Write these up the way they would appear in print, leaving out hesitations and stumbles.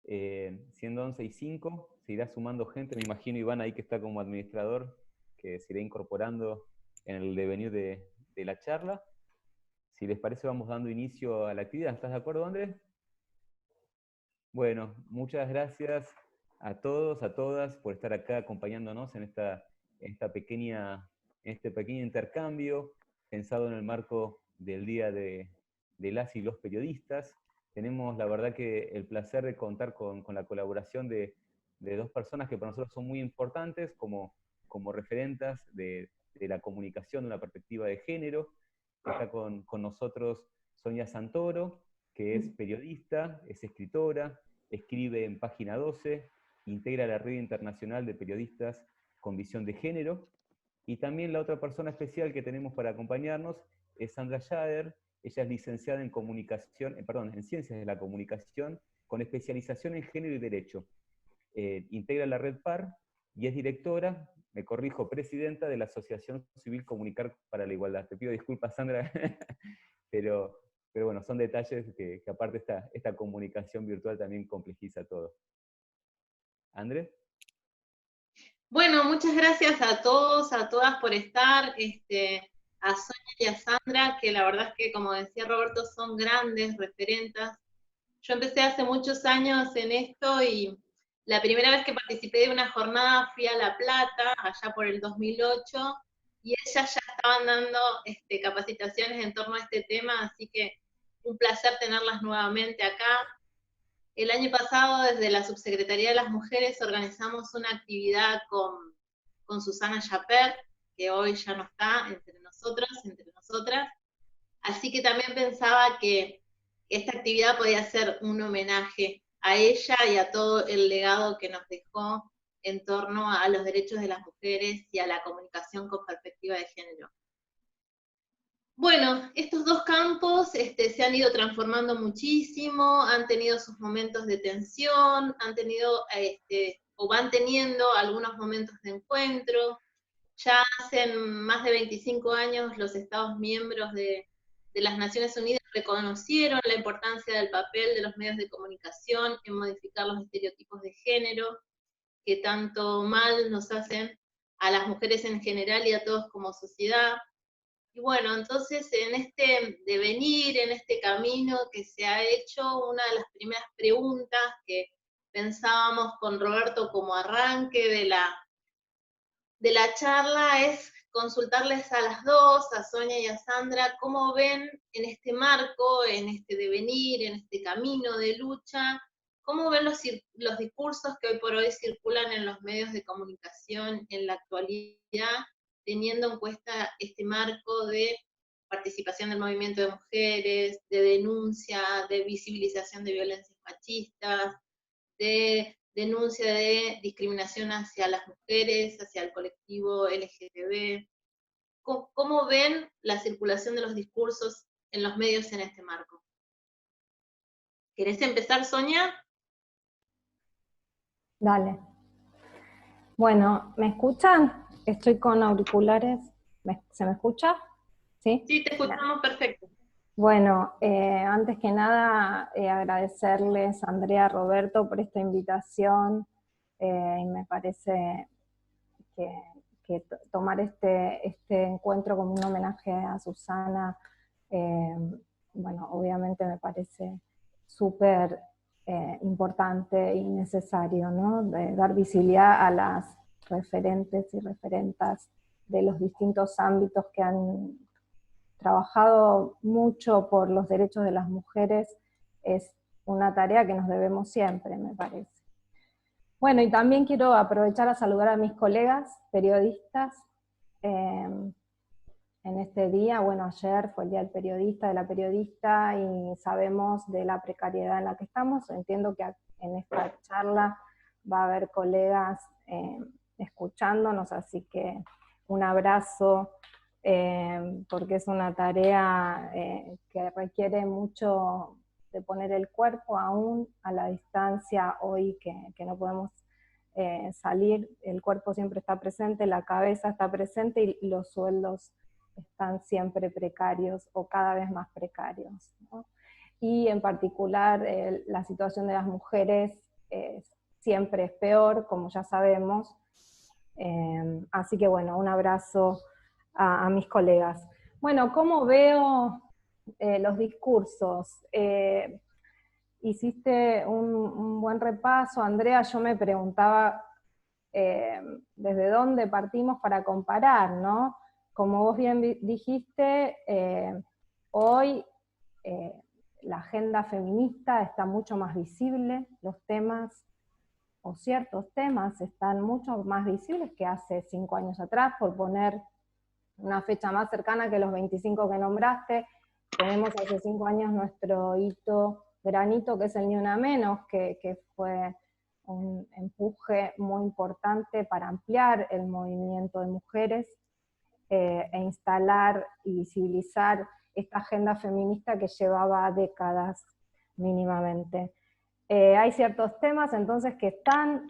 siendo 11:05, se irá sumando gente, me imagino Iván ahí que está como administrador, que se irá incorporando en el devenir de la charla. Si les parece, vamos dando inicio a la actividad. ¿Estás de acuerdo, Andrés? Bueno, muchas gracias a todos, a todas, por estar acá acompañándonos en este pequeño intercambio, pensado en el marco del Día de las y los Periodistas. Tenemos, la verdad, que el placer de contar con la colaboración de dos personas que para nosotros son muy importantes como referentas de la comunicación de una perspectiva de género. Está con nosotros Sonia Santoro, que es periodista, es escritora, escribe en Página 12, integra la Red Internacional de Periodistas con Visión de Género, y también la otra persona especial que tenemos para acompañarnos es Sandra Schader. Ella es licenciada en en Ciencias de la Comunicación, con especialización en Género y Derecho. Integra la Red PAR y es directora, me corrijo, presidenta de la Asociación Civil Comunicar para la Igualdad. Te pido disculpas, Sandra, pero bueno, son detalles que aparte esta comunicación virtual también complejiza todo. ¿Andrés? Bueno, muchas gracias a todos, a todas por estar, a Sonia y a Sandra, que la verdad es que, como decía Roberto, son grandes referentas. Yo empecé hace muchos años en esto y la primera vez que participé de una jornada fui a La Plata, allá por el 2008, y ellas ya estaban dando capacitaciones en torno a este tema, así que un placer tenerlas nuevamente acá. El año pasado, desde la Subsecretaría de las Mujeres, organizamos una actividad con Susana Chaper, que hoy ya no está entre nosotros, entre nosotras. Así que también pensaba que esta actividad podía ser un homenaje a ella y a todo el legado que nos dejó en torno a los derechos de las mujeres y a la comunicación con perspectiva de género. Bueno, estos dos campos se han ido transformando muchísimo, han tenido sus momentos de tensión, han tenido o van teniendo algunos momentos de encuentro. Ya hace más de 25 años los Estados miembros de las Naciones Unidas reconocieron la importancia del papel de los medios de comunicación en modificar los estereotipos de género que tanto mal nos hacen a las mujeres en general y a todos como sociedad. Y bueno, entonces en este devenir, en este camino que se ha hecho, una de las primeras preguntas que pensábamos con Roberto como arranque de la charla es consultarles a las dos, a Sonia y a Sandra, cómo ven en este marco, en este devenir, en este camino de lucha, cómo ven los discursos que hoy por hoy circulan en los medios de comunicación en la actualidad, teniendo en cuenta este marco de participación del movimiento de mujeres, de denuncia, de visibilización de violencias machistas, de denuncia de discriminación hacia las mujeres, hacia el colectivo LGTB. ¿Cómo ven la circulación de los discursos en los medios en este marco? ¿Querés empezar, Sonia? Dale. Bueno, ¿me escuchan? Estoy con auriculares. ¿Se me escucha? Sí, sí, te escuchamos perfecto. Bueno, antes que nada, agradecerles a Andrea, Roberto, por esta invitación. Y me parece que tomar este encuentro como un homenaje a Susana, bueno, obviamente me parece súper importante y necesario, ¿no? De dar visibilidad a las referentes y referentas de los distintos ámbitos que han trabajado mucho por los derechos de las mujeres. Es una tarea que nos debemos siempre, me parece. Bueno, y también quiero aprovechar a saludar a mis colegas periodistas en este día. Bueno, ayer fue el Día del Periodista, de la Periodista, y sabemos de la precariedad en la que estamos. Entiendo que en esta charla va a haber colegas escuchándonos, así que un abrazo, porque es una tarea que requiere mucho de poner el cuerpo aún a la distancia hoy que no podemos salir. El cuerpo siempre está presente, la cabeza está presente y los sueldos están siempre precarios o cada vez más precarios, ¿no? Y en particular la situación de las mujeres siempre es peor, como ya sabemos. Así que bueno, un abrazo a mis colegas. Bueno, ¿cómo veo los discursos? Hiciste un buen repaso, Andrea. Yo me preguntaba desde dónde partimos para comparar, ¿no? Como vos bien dijiste, hoy la agenda feminista está mucho más visible, los temas o ciertos temas están mucho más visibles que hace 5 años atrás, por poner una fecha más cercana que los 25 que nombraste. Tenemos hace 5 años nuestro gran hito, que es el Ni Una Menos, que fue un empuje muy importante para ampliar el movimiento de mujeres e instalar y visibilizar esta agenda feminista que llevaba décadas mínimamente. Hay ciertos temas entonces que están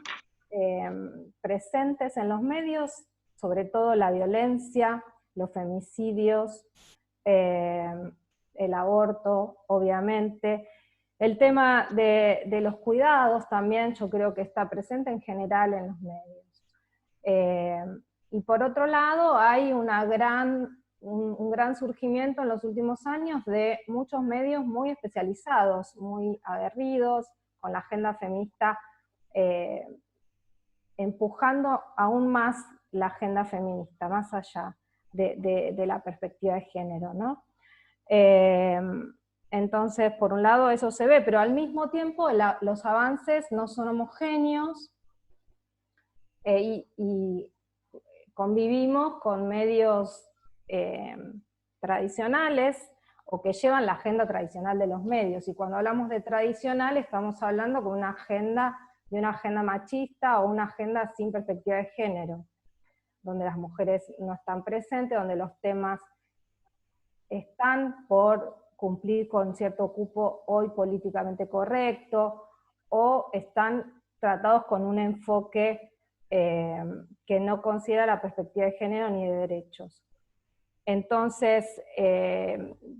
presentes en los medios, sobre todo la violencia, los femicidios, el aborto, obviamente. El tema de los cuidados también yo creo que está presente en general en los medios. Y por otro lado hay un gran surgimiento en los últimos años de muchos medios muy especializados, muy aguerridos, con la agenda feminista empujando aún más la agenda feminista, más allá de la perspectiva de género, ¿no? Entonces, por un lado eso se ve, pero al mismo tiempo los avances no son homogéneos y convivimos con medios tradicionales o que llevan la agenda tradicional de los medios, y cuando hablamos de tradicional estamos hablando de una agenda machista o una agenda sin perspectiva de género, donde las mujeres no están presentes, donde los temas están por cumplir con cierto cupo hoy políticamente correcto, o están tratados con un enfoque que no considera la perspectiva de género ni de derechos. Entonces,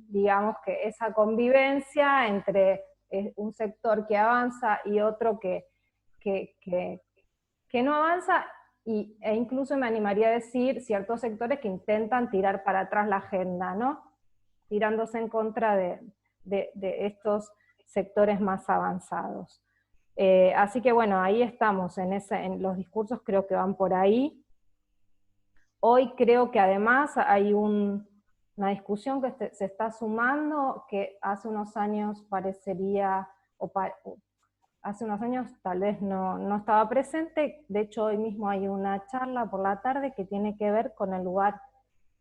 digamos que esa convivencia entre un sector que avanza y otro que no avanza, e incluso me animaría a decir ciertos sectores que intentan tirar para atrás la agenda, ¿no? Tirándose en contra de estos sectores más avanzados. Así que bueno, ahí estamos, en los discursos creo que van por ahí. Hoy creo que además hay una discusión que se está sumando, que hace unos años parecería, hace unos años tal vez no estaba presente. De hecho hoy mismo hay una charla por la tarde que tiene que ver con el lugar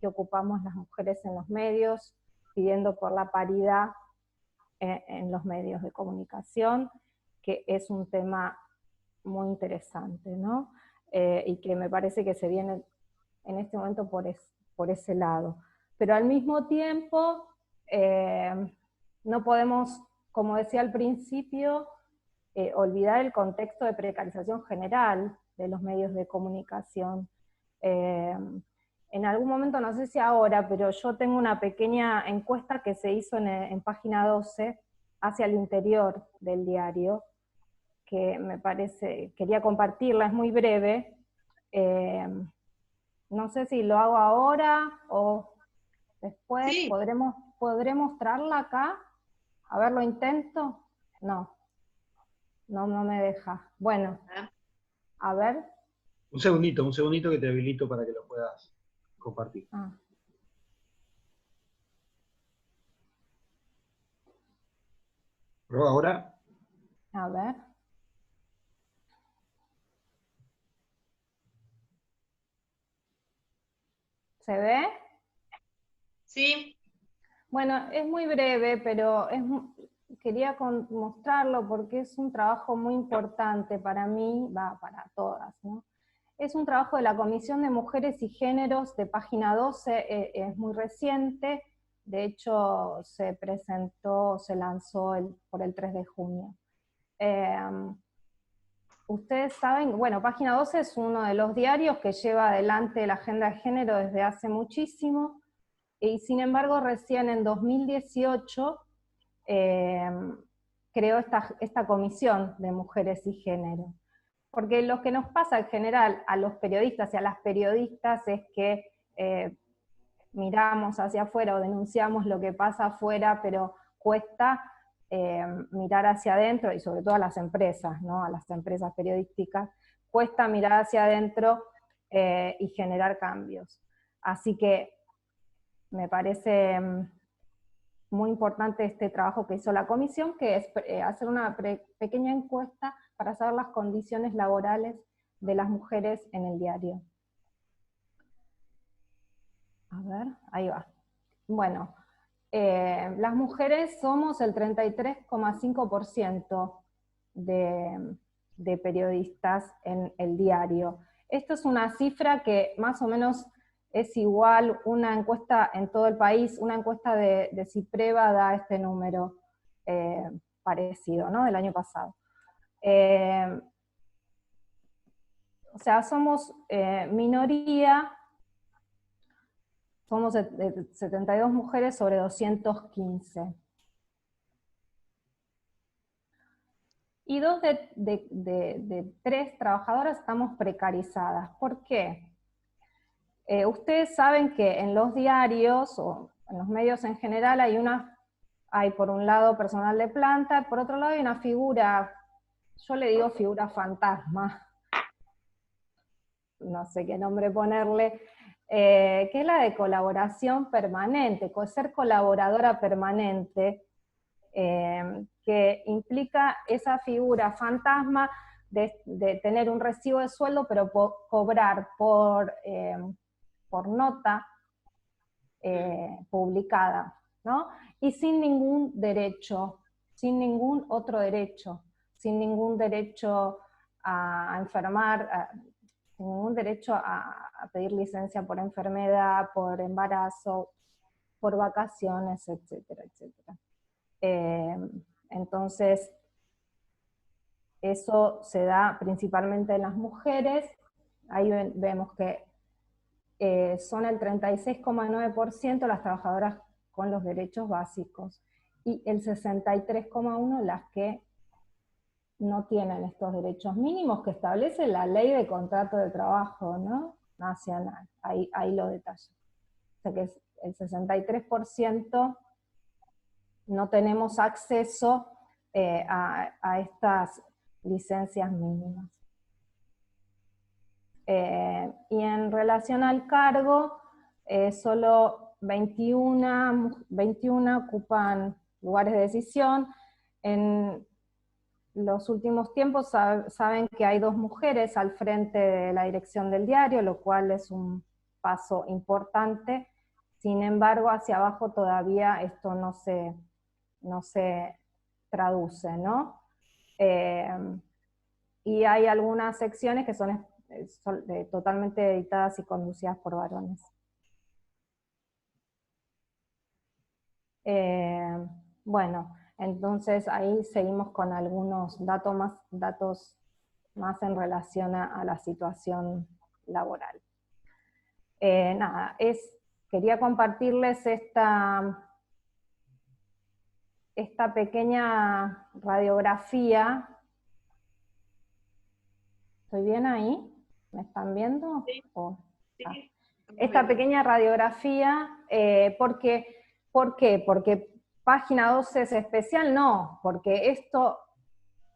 que ocupamos las mujeres en los medios, pidiendo por la paridad en los medios de comunicación, que es un tema muy interesante, ¿no? Y que me parece que se viene en este momento por ese lado. Pero al mismo tiempo, no podemos, como decía al principio, olvidar el contexto de precarización general de los medios de comunicación. En algún momento, no sé si ahora, pero yo tengo una pequeña encuesta que se hizo en página 12 hacia el interior del diario, que me parece, quería compartirla, es muy breve. No sé si lo hago ahora o después. Sí. ¿Podré mostrarla acá? A ver, lo intento. No me deja. Bueno, a ver. Un segundito que te habilito para que lo puedas compartir. ¿Prueba ahora? A ver. ¿Se ve? Sí. Bueno, es muy breve, pero quería mostrarlo porque es un trabajo muy importante para mí, para todas, ¿no? Es un trabajo de la Comisión de Mujeres y Géneros de página 12, es muy reciente, de hecho se lanzó por el 3 de junio. Ustedes saben, bueno, página 12 es uno de los diarios que lleva adelante la agenda de género desde hace muchísimo, y sin embargo recién en 2018 creó esta comisión de mujeres y género. Porque lo que nos pasa en general a los periodistas y a las periodistas es que miramos hacia afuera o denunciamos lo que pasa afuera, pero cuesta mirar hacia adentro, y sobre todo a las empresas, ¿no? A las empresas periodísticas, cuesta mirar hacia adentro y generar cambios. Así que me parece muy importante este trabajo que hizo la comisión, que es hacer una pequeña encuesta para saber las condiciones laborales de las mujeres en el diario. A ver, ahí va. Bueno, las mujeres somos el 33,5% de periodistas en el diario. Esto es una cifra que más o menos es igual, una encuesta en todo el país, una encuesta de Cipreva da este número parecido, ¿no? Del año pasado. O sea, somos minoría, somos 72 mujeres sobre 215. Y 2 de 3 trabajadoras estamos precarizadas. ¿Por qué? Ustedes saben que en los diarios, o en los medios en general, hay por un lado personal de planta, por otro lado hay una figura, yo le digo figura fantasma, no sé qué nombre ponerle, que es la de colaboración permanente, ser colaboradora permanente, que implica esa figura fantasma de tener un recibo de sueldo, pero cobrar por nota publicada, ¿no? Y sin ningún derecho, sin ningún otro derecho, sin ningún derecho a enfermar, sin ningún derecho a pedir licencia por enfermedad, por embarazo, por vacaciones, etcétera, etcétera. Entonces, eso se da principalmente en las mujeres. Ahí vemos que son el 36,9% las trabajadoras con los derechos básicos, y el 63,1% las que no tienen estos derechos mínimos que establece la ley de contrato de trabajo, ¿no? Nacional, ahí lo detallo. O sea que el 63% no tenemos acceso a estas licencias mínimas. Y en relación al cargo, solo 21 ocupan lugares de decisión. En los últimos tiempos saben que hay 2 mujeres al frente de la dirección del diario, lo cual es un paso importante. Sin embargo, hacia abajo todavía esto no se traduce, ¿no? Y hay algunas secciones que son totalmente editadas y conducidas por varones. Bueno, entonces ahí seguimos con algunos datos más en relación a la situación laboral. Nada, quería compartirles esta pequeña radiografía. ¿Estoy bien ahí? ¿Me están viendo? Sí. Sí. Esta pequeña radiografía, ¿por qué? Porque página 12 es especial, no, porque esto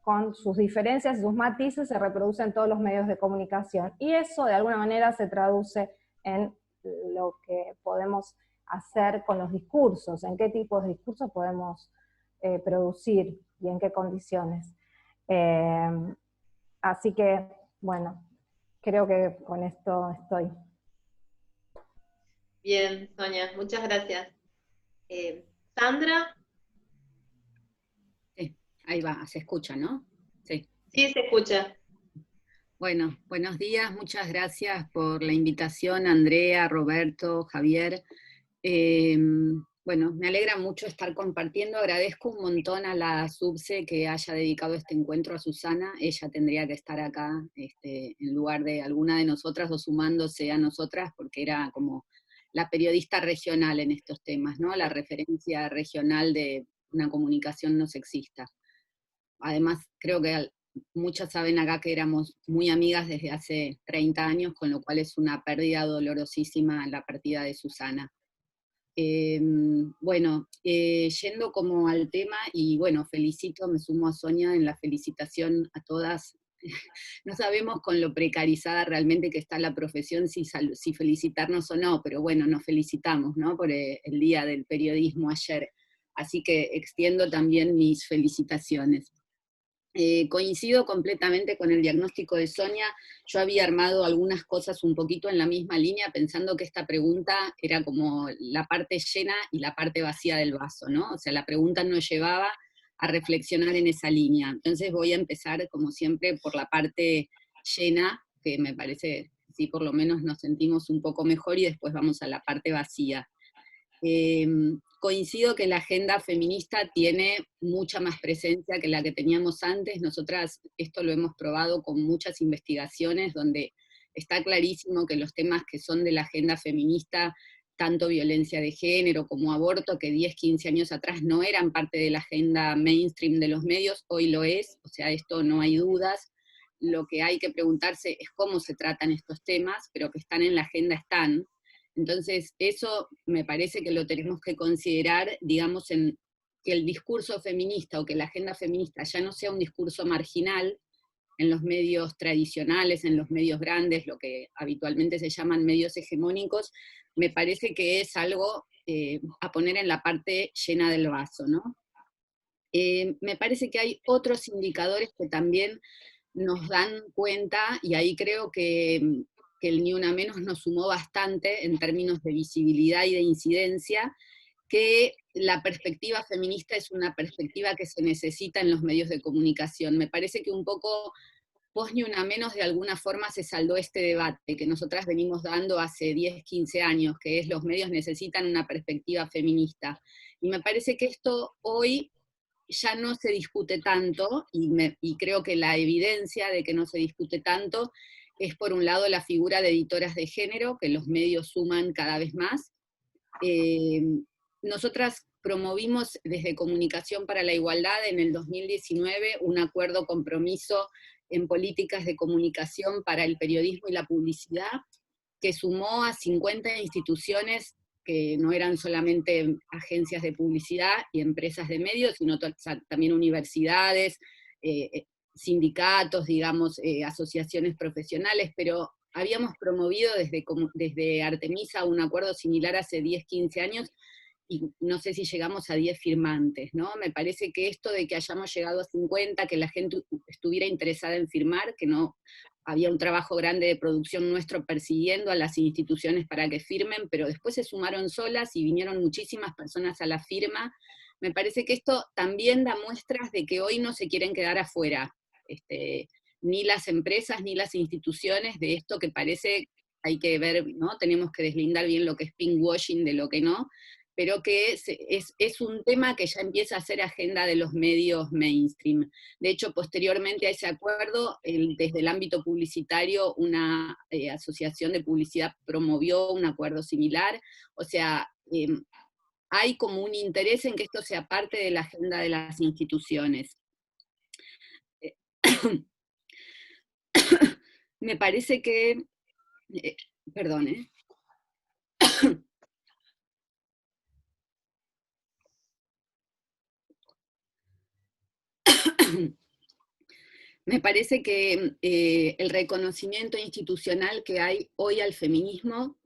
con sus diferencias y sus matices se reproduce en todos los medios de comunicación, y eso de alguna manera se traduce en lo que podemos hacer con los discursos, en qué tipos de discursos podemos producir y en qué condiciones. Así que, bueno, creo que con esto estoy. Bien, Sonia, muchas gracias. Sandra. Sí, ahí va, se escucha, ¿no? Sí. Sí, se escucha. Bueno, buenos días, muchas gracias por la invitación, Andrea, Roberto, Javier. Bueno, me alegra mucho estar compartiendo, agradezco un montón a la SUBCE que haya dedicado este encuentro a Susana, ella tendría que estar acá en lugar de alguna de nosotras o sumándose a nosotras, porque era como la periodista regional en estos temas, ¿no? La referencia regional de una comunicación no sexista. además creo que muchas saben acá que éramos muy amigas desde hace 30 años, con lo cual es una pérdida dolorosísima la partida de Susana. Bueno, yendo como al tema, y bueno, me sumo a Sonia en la felicitación a todas. No sabemos con lo precarizada realmente que está la profesión si felicitarnos o no, pero bueno, nos felicitamos, ¿no? Por el Día del Periodismo ayer. Así que extiendo también mis felicitaciones. Coincido completamente con el diagnóstico de Sonia. Yo había armado algunas cosas un poquito en la misma línea, pensando que esta pregunta era como la parte llena y la parte vacía del vaso, ¿no? O sea, la pregunta nos llevaba a reflexionar en esa línea. Entonces voy a empezar, como siempre, por la parte llena, que me parece, sí, por lo menos nos sentimos un poco mejor, y después vamos a la parte vacía. Coincido que la agenda feminista tiene mucha más presencia que la que teníamos antes. Nosotras esto lo hemos probado con muchas investigaciones donde está clarísimo que los temas que son de la agenda feminista, tanto violencia de género como aborto, que 10, 15 años atrás no eran parte de la agenda mainstream de los medios, hoy lo es, o sea, esto no hay dudas. Lo que hay que preguntarse es cómo se tratan estos temas, pero que están en la agenda están. Entonces, eso me parece que lo tenemos que considerar, digamos, en que el discurso feminista o que la agenda feminista ya no sea un discurso marginal en los medios tradicionales, en los medios grandes, lo que habitualmente se llaman medios hegemónicos, me parece que es algo a poner en la parte llena del vaso, ¿no? Me parece que hay otros indicadores que también nos dan cuenta, y ahí creo que el Ni Una Menos nos sumó bastante en términos de visibilidad y de incidencia, que la perspectiva feminista es una perspectiva que se necesita en los medios de comunicación. Me parece que un poco post Ni Una Menos de alguna forma se saldó este debate que nosotras venimos dando hace 10, 15 años, que es los medios necesitan una perspectiva feminista. Y me parece que esto hoy ya no se discute tanto, y creo que la evidencia de que no se discute tanto es, por un lado, la figura de editoras de género, que los medios suman cada vez más. Nosotras promovimos desde Comunicación para la Igualdad en el 2019 un acuerdo compromiso en políticas de comunicación para el periodismo y la publicidad, que sumó a 50 instituciones que no eran solamente agencias de publicidad y empresas de medios, sino también universidades, sindicatos, digamos, asociaciones profesionales, pero habíamos promovido desde Artemisa un acuerdo similar hace 10, 15 años, y no sé si llegamos a 10 firmantes, ¿no? Me parece que esto de que hayamos llegado a 50, que la gente estuviera interesada en firmar, que no había un trabajo grande de producción nuestro persiguiendo a las instituciones para que firmen, pero después se sumaron solas y vinieron muchísimas personas a la firma. Me parece que esto también da muestras de que hoy no se quieren quedar afuera, ni las empresas ni las instituciones, de esto que parece, hay que ver, ¿no? Tenemos que deslindar bien lo que es pinkwashing de lo que no, pero que es un tema que ya empieza a ser agenda de los medios mainstream. De hecho, posteriormente a ese acuerdo, desde el ámbito publicitario, una asociación de publicidad promovió un acuerdo similar. O sea, hay como un interés en que esto sea parte de la agenda de las instituciones. Me parece que, perdón, me parece que el reconocimiento institucional que hay hoy al feminismo,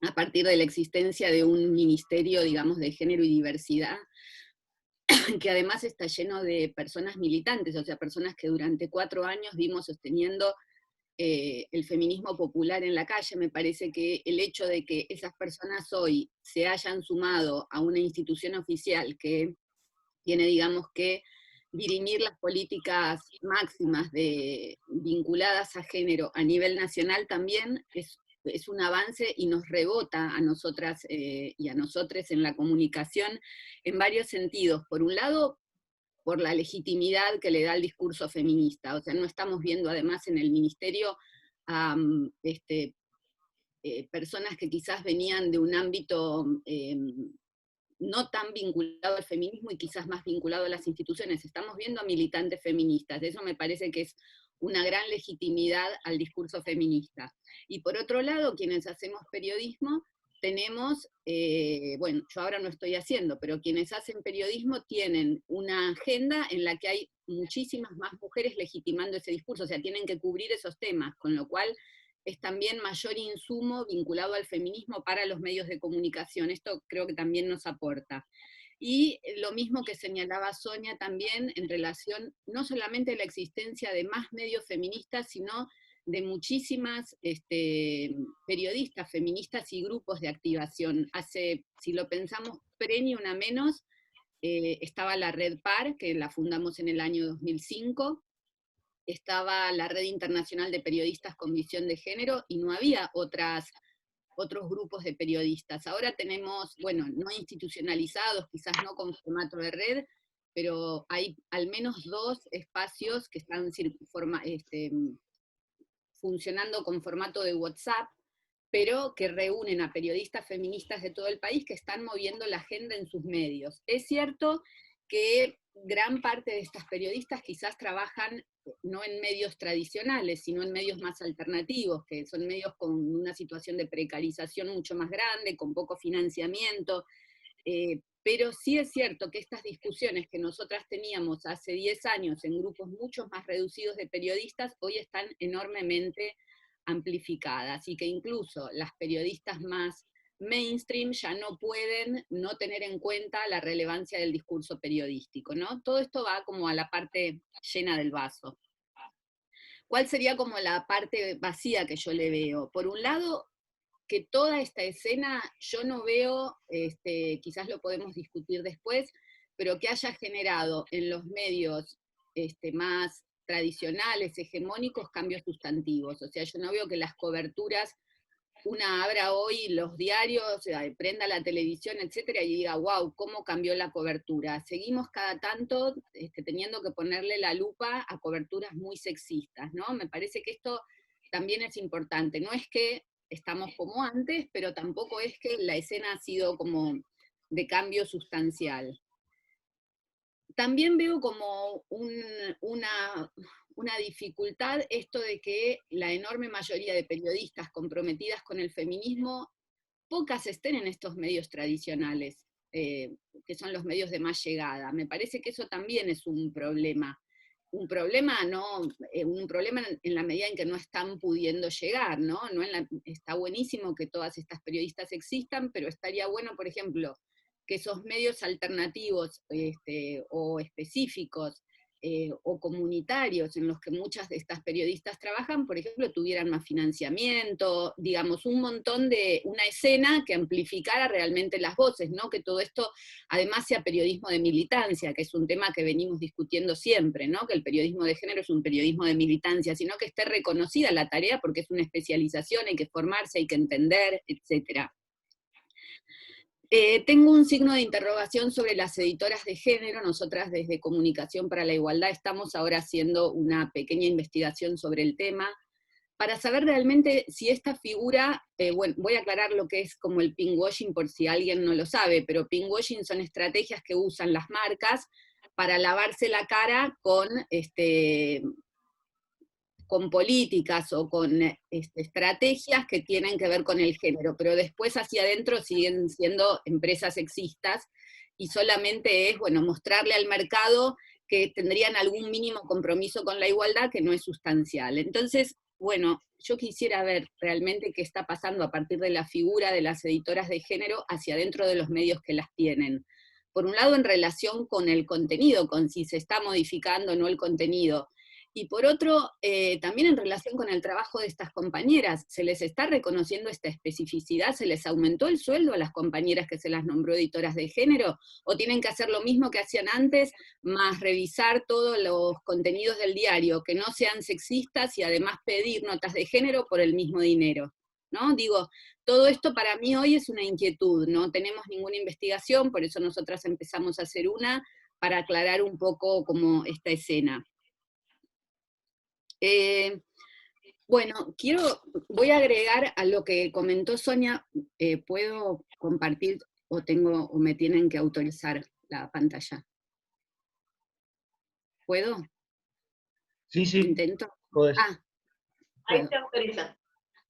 a partir de la existencia de un ministerio, digamos, de género y diversidad, que además está lleno de personas militantes, o sea, personas que durante 4 años vimos sosteniendo el feminismo popular en la calle. Me parece que el hecho de que esas personas hoy se hayan sumado a una institución oficial que tiene, digamos, que dirimir las políticas máximas vinculadas a género a nivel nacional también es un avance, y nos rebota a nosotras y a nosotres en la comunicación en varios sentidos. Por un lado, por la legitimidad que le da el discurso feminista. O sea, no estamos viendo además en el ministerio a personas que quizás venían de un ámbito no tan vinculado al feminismo y quizás más vinculado a las instituciones. Estamos viendo a militantes feministas, eso me parece que es una gran legitimidad al discurso feminista. Y por otro lado, quienes hacemos periodismo, tenemos, bueno, yo ahora no estoy haciendo, pero quienes hacen periodismo tienen una agenda en la que hay muchísimas más mujeres legitimando ese discurso, o sea, tienen que cubrir esos temas, con lo cual es también mayor insumo vinculado al feminismo para los medios de comunicación. Esto creo que también nos aporta. Y lo mismo que señalaba Sonia también en relación no solamente a la existencia de más medios feministas, sino de muchísimas periodistas feministas y grupos de activación. Hace, si lo pensamos, ni una menos, estaba la Red PAR, que la fundamos en el año 2005, estaba la Red Internacional de Periodistas con Visión de Género, y no había otros grupos de periodistas. Ahora tenemos, bueno, no institucionalizados, quizás no con formato de red, pero hay al menos 2 espacios que están funcionando con formato de WhatsApp, pero que reúnen a periodistas feministas de todo el país que están moviendo la agenda en sus medios. Es cierto que gran parte de estas periodistas quizás trabajan no en medios tradicionales, sino en medios más alternativos, que son medios con una situación de precarización mucho más grande, con poco financiamiento, pero sí es cierto que estas discusiones que nosotras teníamos hace 10 años en grupos mucho más reducidos de periodistas, hoy están enormemente amplificadas, y que incluso las periodistas más mainstream ya no pueden no tener en cuenta la relevancia del discurso periodístico, ¿no? Todo esto va como a la parte llena del vaso. ¿Cuál sería como la parte vacía que yo le veo? Por un lado, que toda esta escena yo no veo, quizás lo podemos discutir después, pero que haya generado en los medios más tradicionales, hegemónicos, cambios sustantivos. O sea, yo no veo que las coberturas, una abra hoy los diarios, prenda la televisión, etcétera, y diga, wow, cómo cambió la cobertura. Seguimos cada tanto teniendo que ponerle la lupa a coberturas muy sexistas, ¿no? Me parece que esto también es importante. No es que estamos como antes, pero tampoco es que la escena ha sido como de cambio sustancial. También veo como una dificultad esto de que la enorme mayoría de periodistas comprometidas con el feminismo, pocas estén en estos medios tradicionales, que son los medios de más llegada. Me parece que eso también es un problema. Un problema en la medida en que no están pudiendo llegar, ¿no? Está buenísimo que todas estas periodistas existan, pero estaría bueno, por ejemplo, que esos medios alternativos o específicos o comunitarios en los que muchas de estas periodistas trabajan, por ejemplo, tuvieran más financiamiento, digamos, una escena que amplificara realmente las voces, ¿no? Que todo esto además sea periodismo de militancia, que es un tema que venimos discutiendo siempre, ¿no? Que el periodismo de género es un periodismo de militancia, sino que esté reconocida la tarea porque es una especialización, hay que formarse, hay que entender, etcétera. Tengo un signo de interrogación sobre las editoras de género. Nosotras desde Comunicación para la Igualdad estamos ahora haciendo una pequeña investigación sobre el tema, para saber realmente si esta figura, bueno, voy a aclarar lo que es como el pinkwashing por si alguien no lo sabe, pero pinkwashing son estrategias que usan las marcas para lavarse la cara con políticas o con estrategias que tienen que ver con el género, pero después hacia adentro siguen siendo empresas sexistas, y solamente es, bueno, mostrarle al mercado que tendrían algún mínimo compromiso con la igualdad que no es sustancial. Entonces, bueno, yo quisiera ver realmente qué está pasando a partir de la figura de las editoras de género hacia adentro de los medios que las tienen. Por un lado, en relación con el contenido, con si se está modificando o no el contenido, y por otro, también en relación con el trabajo de estas compañeras, ¿se les está reconociendo esta especificidad? ¿Se les aumentó el sueldo a las compañeras que se las nombró editoras de género? ¿O tienen que hacer lo mismo que hacían antes, más revisar todos los contenidos del diario, que no sean sexistas, y además pedir notas de género por el mismo dinero? ¿No? Digo, todo esto para mí hoy es una inquietud, no tenemos ninguna investigación, por eso nosotras empezamos a hacer una, para aclarar un poco como esta escena. Bueno, voy a agregar a lo que comentó Sonia, puedo compartir o me tienen que autorizar la pantalla. ¿Puedo? Sí, sí, ¿Intento? podés. Ah, Ahí puedo. te autoriza.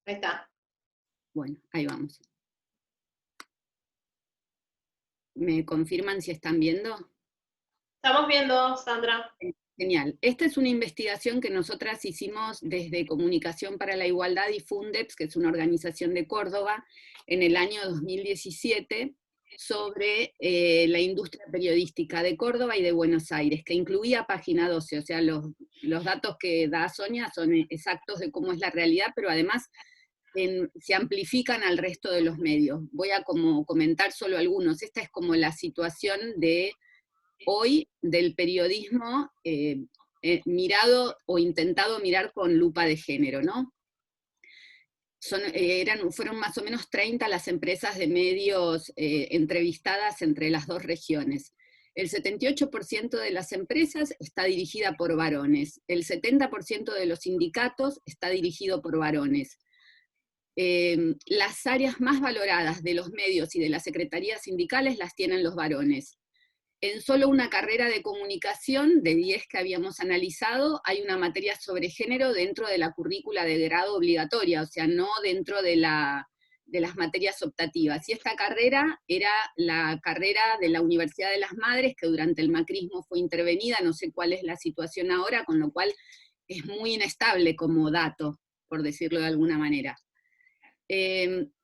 Ahí está. Bueno, ahí vamos. ¿Me confirman si están viendo? Estamos viendo, Sandra. Genial. Esta es una investigación que nosotras hicimos desde Comunicación para la Igualdad y Fundeps, que es una organización de Córdoba, en el año 2017, sobre la industria periodística de Córdoba y de Buenos Aires, que incluía Página 12, o sea, los datos que da Sonia son exactos de cómo es la realidad, pero además se amplifican al resto de los medios. Voy a comentar solo algunos. Esta es como la situación de hoy del periodismo mirado o intentado mirar con lupa de género, ¿no? Fueron más o menos 30 las empresas de medios entrevistadas entre las dos regiones. El 78% de las empresas está dirigida por varones, el 70% de los sindicatos está dirigido por varones. Las áreas más valoradas de los medios y de las secretarías sindicales las tienen los varones. En solo una carrera de comunicación, de 10 que habíamos analizado, hay una materia sobre género dentro de la currícula de grado obligatoria, o sea, no dentro de las materias optativas. Y esta carrera era la carrera de la Universidad de las Madres, que durante el macrismo fue intervenida, no sé cuál es la situación ahora, con lo cual es muy inestable como dato, por decirlo de alguna manera.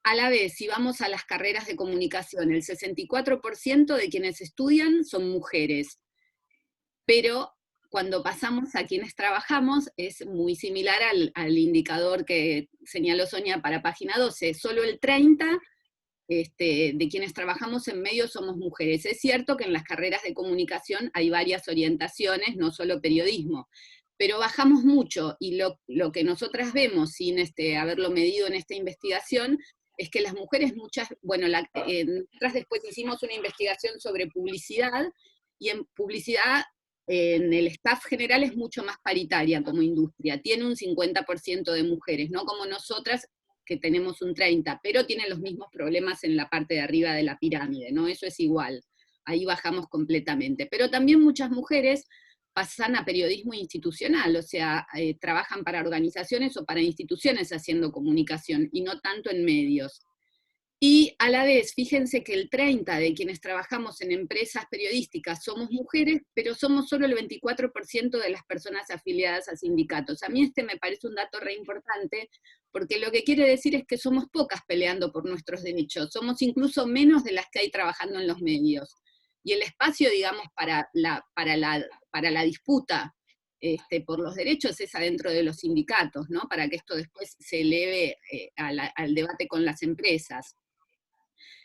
A la vez, si vamos a las carreras de comunicación, el 64% de quienes estudian son mujeres, pero cuando pasamos a quienes trabajamos es muy similar al indicador que señaló Sonia para página 12, solo el 30% de quienes trabajamos en medios somos mujeres. Es cierto que en las carreras de comunicación hay varias orientaciones, no solo periodismo, pero bajamos mucho, y lo que nosotras vemos, sin haberlo medido en esta investigación, es que las mujeres nosotras después hicimos una investigación sobre publicidad, y en publicidad, en el staff general es mucho más paritaria como industria, tiene un 50% de mujeres, no como nosotras, que tenemos un 30%, pero tiene los mismos problemas en la parte de arriba de la pirámide, ¿no? Eso es igual, ahí bajamos completamente. Pero también muchas mujeres pasan a periodismo institucional, o sea, trabajan para organizaciones o para instituciones haciendo comunicación, y no tanto en medios. Y a la vez, fíjense que el 30% de quienes trabajamos en empresas periodísticas somos mujeres, pero somos solo el 24% de las personas afiliadas a sindicatos. A mí me parece un dato re importante, porque lo que quiere decir es que somos pocas peleando por nuestros derechos, somos incluso menos de las que hay trabajando en los medios. Y el espacio, digamos, para la disputa por los derechos es adentro de los sindicatos, ¿no? Para que esto después se eleve al debate con las empresas.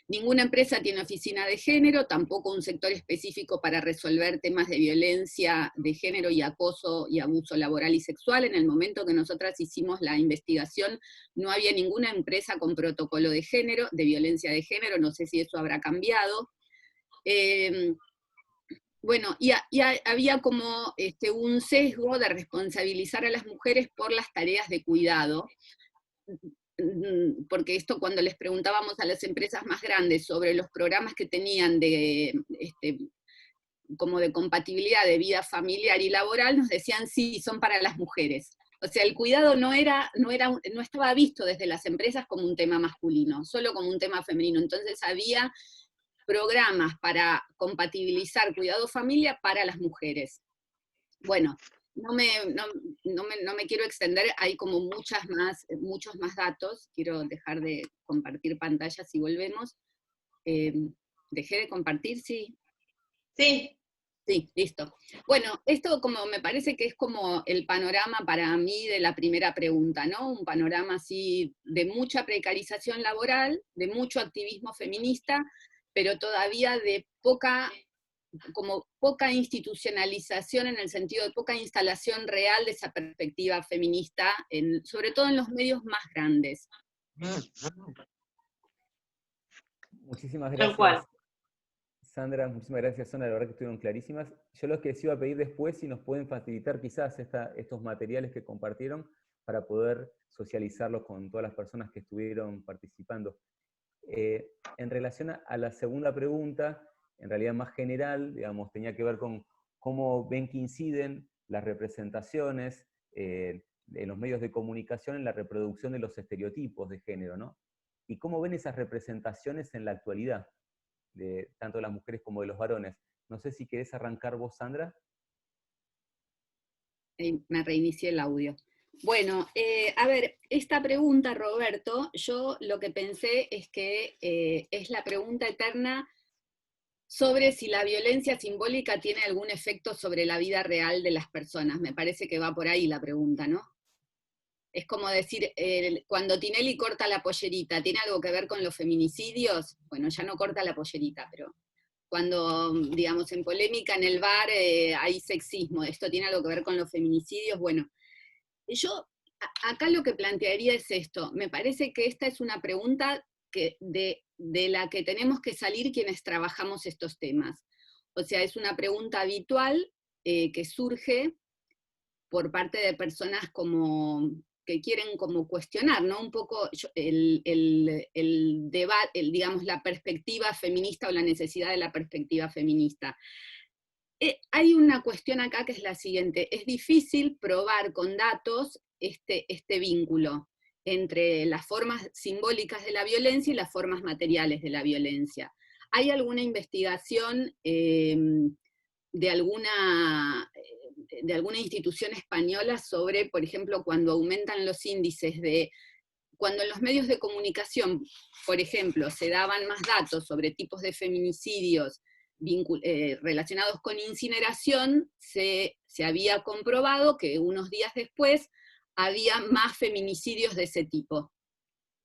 Ninguna empresa tiene oficina de género, tampoco un sector específico para resolver temas de violencia de género y acoso y abuso laboral y sexual. En el momento que nosotras hicimos la investigación, no había ninguna empresa con protocolo de género, de violencia de género, no sé si eso habrá cambiado. Bueno, había como un sesgo de responsabilizar a las mujeres por las tareas de cuidado, porque esto, cuando les preguntábamos a las empresas más grandes sobre los programas que tenían como de compatibilidad de vida familiar y laboral, nos decían sí, son para las mujeres. O sea, el cuidado no estaba visto desde las empresas como un tema masculino, solo como un tema femenino. Entonces había programas para compatibilizar cuidado-familia para las mujeres. Bueno, no me quiero extender, hay como muchos más datos. Quiero dejar de compartir pantalla si volvemos. ¿Dejé de compartir? Sí. Sí. Sí, listo. Bueno, esto como me parece que es como el panorama para mí de la primera pregunta, ¿no? Un panorama así de mucha precarización laboral, de mucho activismo feminista, pero todavía de poca institucionalización, en el sentido de poca instalación real de esa perspectiva feminista, sobre todo en los medios más grandes. Muchísimas Tal cual. gracias, Sandra, muchísimas gracias, Sandra, la verdad que estuvieron clarísimas. Yo lo que les iba a pedir después, si nos pueden facilitar quizás estos materiales que compartieron para poder socializarlos con todas las personas que estuvieron participando. En relación a la segunda pregunta, en realidad más general, digamos, tenía que ver con cómo ven que inciden las representaciones en los medios de comunicación en la reproducción de los estereotipos de género, ¿no? Y cómo ven esas representaciones en la actualidad, de tanto de las mujeres como de los varones. No sé si querés arrancar vos, Sandra. Me reinicié el audio. Bueno, a ver, esta pregunta, Roberto, yo lo que pensé es que es la pregunta eterna sobre si la violencia simbólica tiene algún efecto sobre la vida real de las personas. Me parece que va por ahí la pregunta, ¿no? Es como decir, cuando Tinelli corta la pollerita, ¿tiene algo que ver con los feminicidios? Bueno, ya no corta la pollerita, pero cuando, digamos, en polémica en el bar hay sexismo, ¿esto tiene algo que ver con los feminicidios? Bueno, yo acá lo que plantearía es esto. Me parece que esta es una pregunta de la que tenemos que salir quienes trabajamos estos temas. O sea, es una pregunta habitual que surge por parte de personas como que quieren como cuestionar, ¿no? Un poco el debate, digamos, la perspectiva feminista o la necesidad de la perspectiva feminista. Hay una cuestión acá que es la siguiente: es difícil probar con datos este vínculo entre las formas simbólicas de la violencia y las formas materiales de la violencia. ¿Hay alguna investigación de alguna institución española sobre, por ejemplo, cuando aumentan los índices cuando en los medios de comunicación, por ejemplo, se daban más datos sobre tipos de feminicidios relacionados con incineración, se había comprobado que unos días después había más feminicidios de ese tipo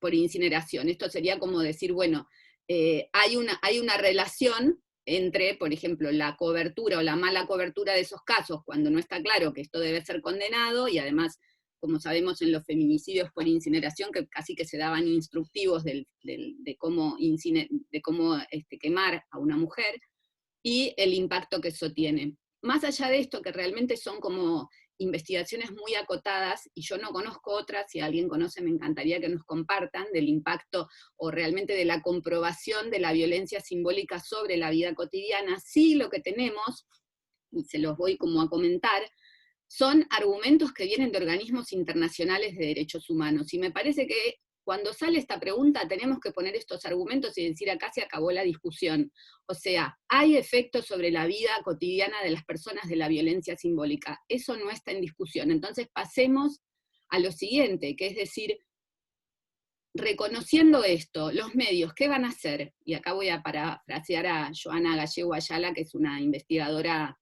por incineración? Esto sería como decir, bueno, hay una relación entre, por ejemplo, la cobertura o la mala cobertura de esos casos, cuando no está claro que esto debe ser condenado, y además, como sabemos en los feminicidios por incineración, que casi que se daban instructivos de cómo quemar a una mujer, y el impacto que eso tiene. Más allá de esto, que realmente son como investigaciones muy acotadas, y yo no conozco otras, si alguien conoce me encantaría que nos compartan, del impacto o realmente de la comprobación de la violencia simbólica sobre la vida cotidiana. Sí, lo que tenemos, y se los voy como a comentar, son argumentos que vienen de organismos internacionales de derechos humanos, y me parece que cuando sale esta pregunta tenemos que poner estos argumentos y decir, acá se acabó la discusión. O sea, hay efectos sobre la vida cotidiana de las personas de la violencia simbólica. Eso no está en discusión. Entonces pasemos a lo siguiente, que es decir, reconociendo esto, los medios, ¿qué van a hacer? Y acá voy a parafrasear a Joana Gallego Ayala, que es una investigadora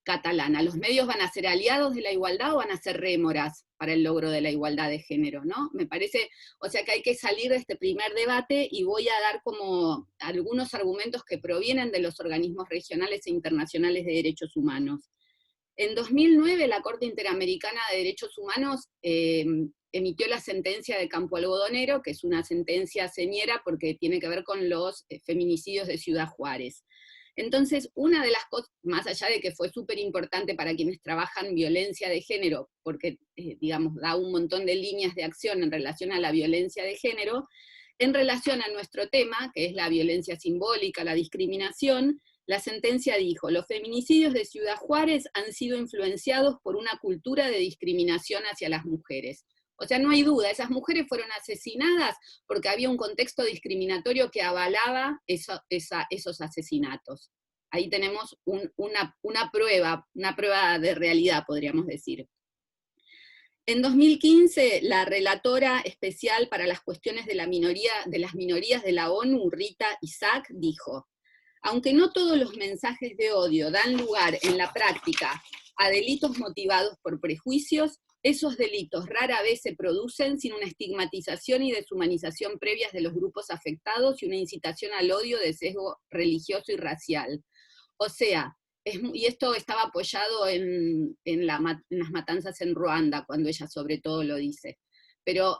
catalana. ¿Los medios van a ser aliados de la igualdad o van a ser rémoras para el logro de la igualdad de género, ¿no? Me parece, o sea, que hay que salir de este primer debate, y voy a dar como algunos argumentos que provienen de los organismos regionales e internacionales de derechos humanos. En 2009 la Corte Interamericana de Derechos Humanos emitió la sentencia de Campo Algodonero, que es una sentencia señera porque tiene que ver con los feminicidios de Ciudad Juárez. Entonces, una de las cosas, más allá de que fue súper importante para quienes trabajan violencia de género, porque, digamos, da un montón de líneas de acción en relación a la violencia de género, en relación a nuestro tema, que es la violencia simbólica, la discriminación, la sentencia dijo: los feminicidios de Ciudad Juárez han sido influenciados por una cultura de discriminación hacia las mujeres. O sea, no hay duda, esas mujeres fueron asesinadas porque había un contexto discriminatorio que avalaba esos asesinatos. Ahí tenemos una prueba de realidad, podríamos decir. En 2015, la relatora especial para las cuestiones de las minorías de la ONU, Rita Isaac, dijo: aunque no todos los mensajes de odio dan lugar en la práctica a delitos motivados por prejuicios, esos delitos rara vez se producen sin una estigmatización y deshumanización previas de los grupos afectados y una incitación al odio de sesgo religioso y racial. O sea, y esto estaba apoyado en las matanzas en Ruanda, cuando ella sobre todo lo dice. Pero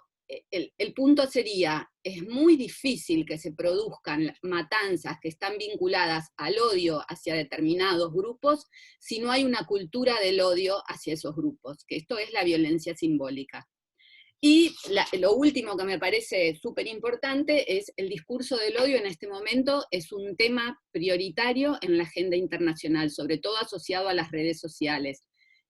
el punto sería, es muy difícil que se produzcan matanzas que están vinculadas al odio hacia determinados grupos si no hay una cultura del odio hacia esos grupos, que esto es la violencia simbólica. Y lo último que me parece súper importante es el discurso del odio en este momento es un tema prioritario en la agenda internacional, sobre todo asociado a las redes sociales,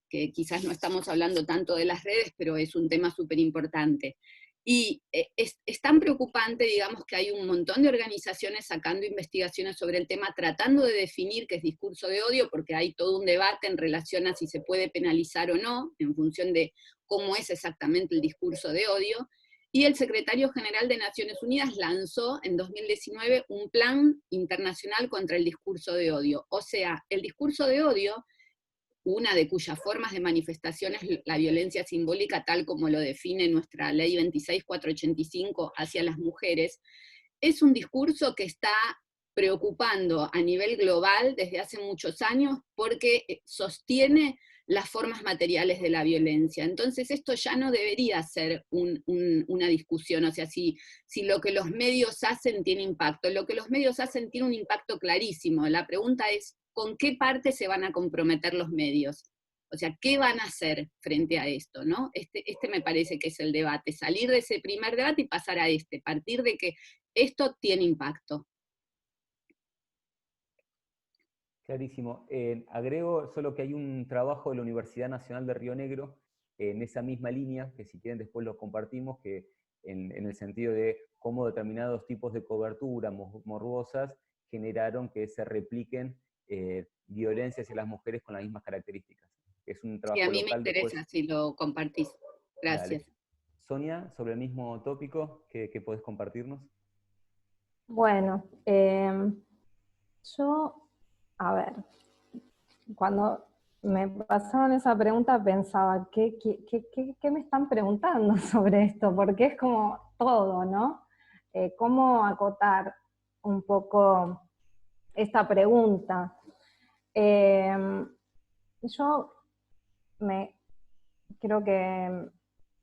que quizás no estamos hablando tanto de las redes, pero es un tema súper importante. Y es tan preocupante, digamos, que hay un montón de organizaciones sacando investigaciones sobre el tema, tratando de definir qué es discurso de odio, porque hay todo un debate en relación a si se puede penalizar o no, en función de cómo es exactamente el discurso de odio. Y el secretario general de Naciones Unidas lanzó en 2019 un plan internacional contra el discurso de odio. O sea, el discurso de odio, una de cuyas formas de manifestación es la violencia simbólica, tal como lo define nuestra ley 26485 hacia las mujeres, es un discurso que está preocupando a nivel global desde hace muchos años porque sostiene las formas materiales de la violencia. Entonces esto ya no debería ser una discusión, o sea, si lo que los medios hacen tiene impacto. Lo que los medios hacen tiene un impacto clarísimo. La pregunta es, ¿con qué parte se van a comprometer los medios? O sea, ¿qué van a hacer frente a esto, ¿no? Este me parece que es el debate, salir de ese primer debate y pasar a partir de que esto tiene impacto. Clarísimo. Agrego solo que hay un trabajo de la Universidad Nacional de Río Negro en esa misma línea, que si quieren después lo compartimos, que en el sentido de cómo determinados tipos de cobertura morbosas generaron que se repliquen violencias hacia las mujeres con las mismas características. Es un trabajo Sí, a mí local me interesa después. si lo compartís. Gracias. Dale. Sonia, sobre el mismo tópico, ¿qué podés compartirnos? Bueno, yo, a ver, cuando me pasaron esa pregunta pensaba, ¿qué me están preguntando sobre esto? Porque es como todo, ¿no? ¿Cómo acotar un poco esta pregunta? Yo creo que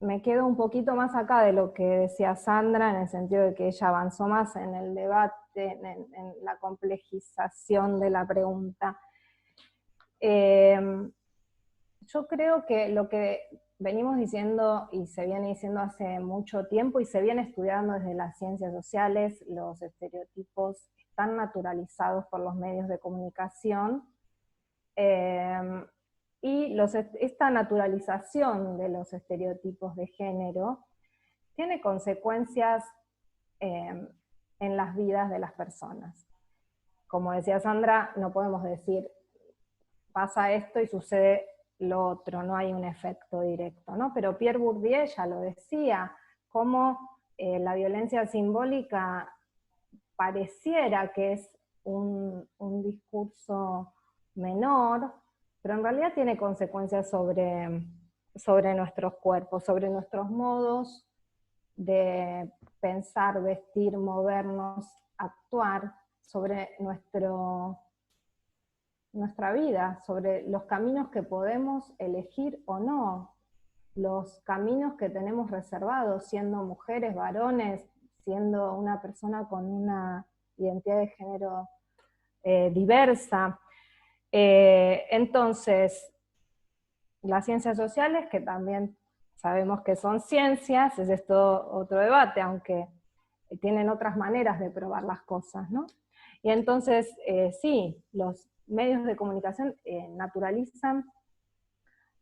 me quedo un poquito más acá de lo que decía Sandra, en el sentido de que ella avanzó más en el debate, en la complejización de la pregunta. Yo creo que lo que venimos diciendo y se viene diciendo hace mucho tiempo y se viene estudiando desde las ciencias sociales, los estereotipos están naturalizados por los medios de comunicación, y esta naturalización de los estereotipos de género tiene consecuencias en las vidas de las personas. Como decía Sandra, no podemos decir pasa esto y sucede lo otro, no hay un efecto directo, ¿no? Pero Pierre Bourdieu ya lo decía, cómo la violencia simbólica pareciera que es un discurso menor, pero en realidad tiene consecuencias sobre nuestros cuerpos, sobre nuestros modos de pensar, vestir, movernos, actuar, sobre nuestra vida, sobre los caminos que podemos elegir o no, los caminos que tenemos reservados, siendo mujeres, varones, siendo una persona con una identidad de género diversa. Entonces, las ciencias sociales, que también sabemos que son ciencias, es esto otro debate, aunque tienen otras maneras de probar las cosas, ¿no? Y entonces, sí, los medios de comunicación naturalizan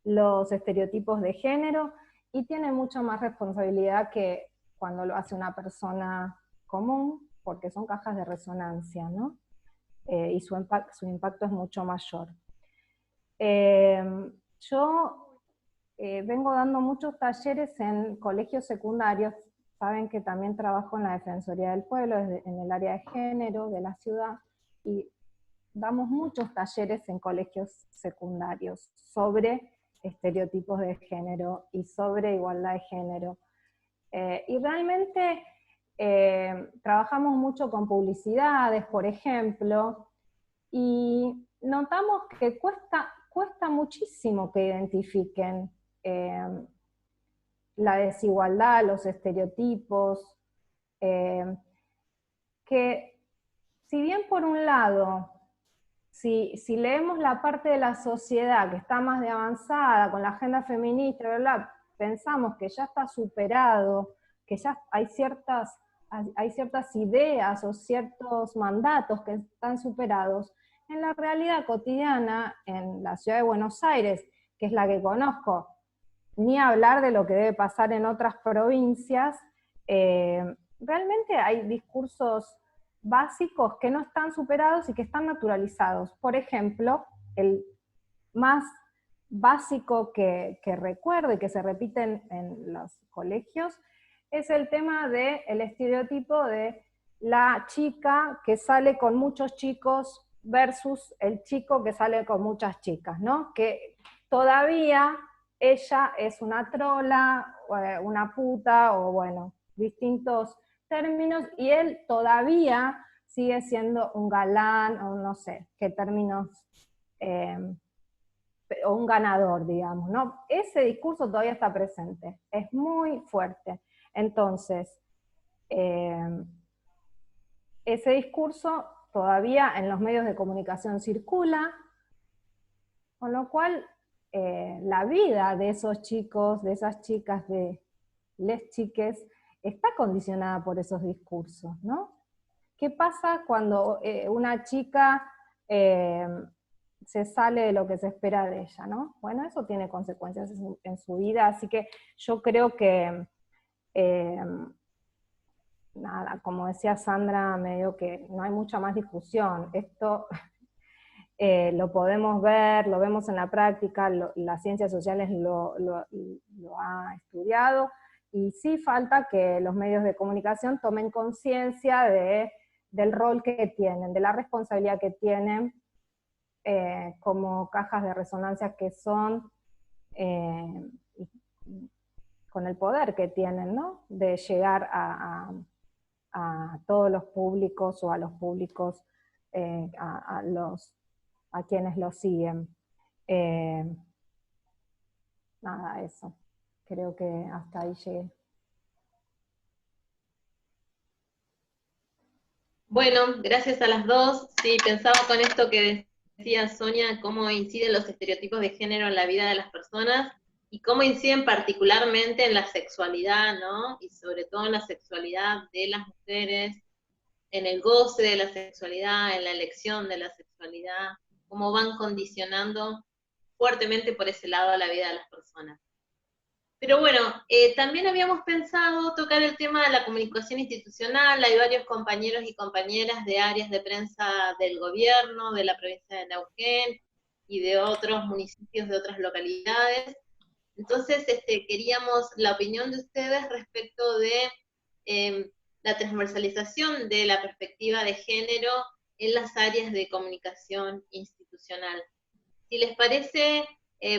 los estereotipos de género y tienen mucha más responsabilidad que cuando lo hace una persona común, porque son cajas de resonancia, ¿no? Y su impacto es mucho mayor. Yo vengo dando muchos talleres en colegios secundarios. Saben que también trabajo en la Defensoría del Pueblo, en el área de género de la ciudad, y damos muchos talleres en colegios secundarios sobre estereotipos de género y sobre igualdad de género. Y realmente trabajamos mucho con publicidades, por ejemplo, y notamos que cuesta muchísimo que identifiquen la desigualdad, los estereotipos, que si bien por un lado, si leemos la parte de la sociedad que está más de avanzada, con la agenda feminista, ¿verdad? pensamos que ya está superado, que ya hay ciertas ideas o ciertos mandatos que están superados, en la realidad cotidiana, en la ciudad de Buenos Aires, que es la que conozco, ni hablar de lo que debe pasar en otras provincias, realmente hay discursos básicos que no están superados y que están naturalizados. Por ejemplo, el más básico que recuerdo y que se repite en los colegios es el tema del estereotipo de la chica que sale con muchos chicos versus el chico que sale con muchas chicas, ¿no? Que todavía ella es una trola, una puta, o bueno, distintos términos, y él todavía sigue siendo un galán, o no sé, qué términos, o un ganador, digamos, ¿no? Ese discurso todavía está presente, es muy fuerte. Entonces, ese discurso todavía en los medios de comunicación circula, con lo cual la vida de esos chicos, de esas chicas, de les chiques, está condicionada por esos discursos, ¿no? ¿Qué pasa cuando una chica se sale de lo que se espera de ella, ¿no? Bueno, eso tiene consecuencias en su vida, así que yo creo que nada, como decía Sandra, medio que no hay mucha más discusión. Esto lo podemos ver, lo vemos en la práctica, las ciencias sociales lo ha estudiado, y sí falta que los medios de comunicación tomen conciencia del rol que tienen, de la responsabilidad que tienen como cajas de resonancia que son, con el poder que tienen, ¿no? De llegar a todos los públicos o a los públicos, a quienes los siguen. Nada, eso. Creo que hasta ahí llegué. Bueno, gracias a las dos. Sí, pensaba con esto que decía Sonia, cómo inciden los estereotipos de género en la vida de las personas y cómo inciden particularmente en la sexualidad, ¿no? Y sobre todo en la sexualidad de las mujeres, en el goce de la sexualidad, en la elección de la sexualidad, cómo van condicionando fuertemente por ese lado a la vida de las personas. Pero bueno, también habíamos pensado tocar el tema de la comunicación institucional. Hay varios compañeros y compañeras de áreas de prensa del gobierno, de la provincia de Neuquén y de otros municipios, de otras localidades. Entonces, queríamos la opinión de ustedes respecto de la transversalización de la perspectiva de género en las áreas de comunicación institucional. Si les parece,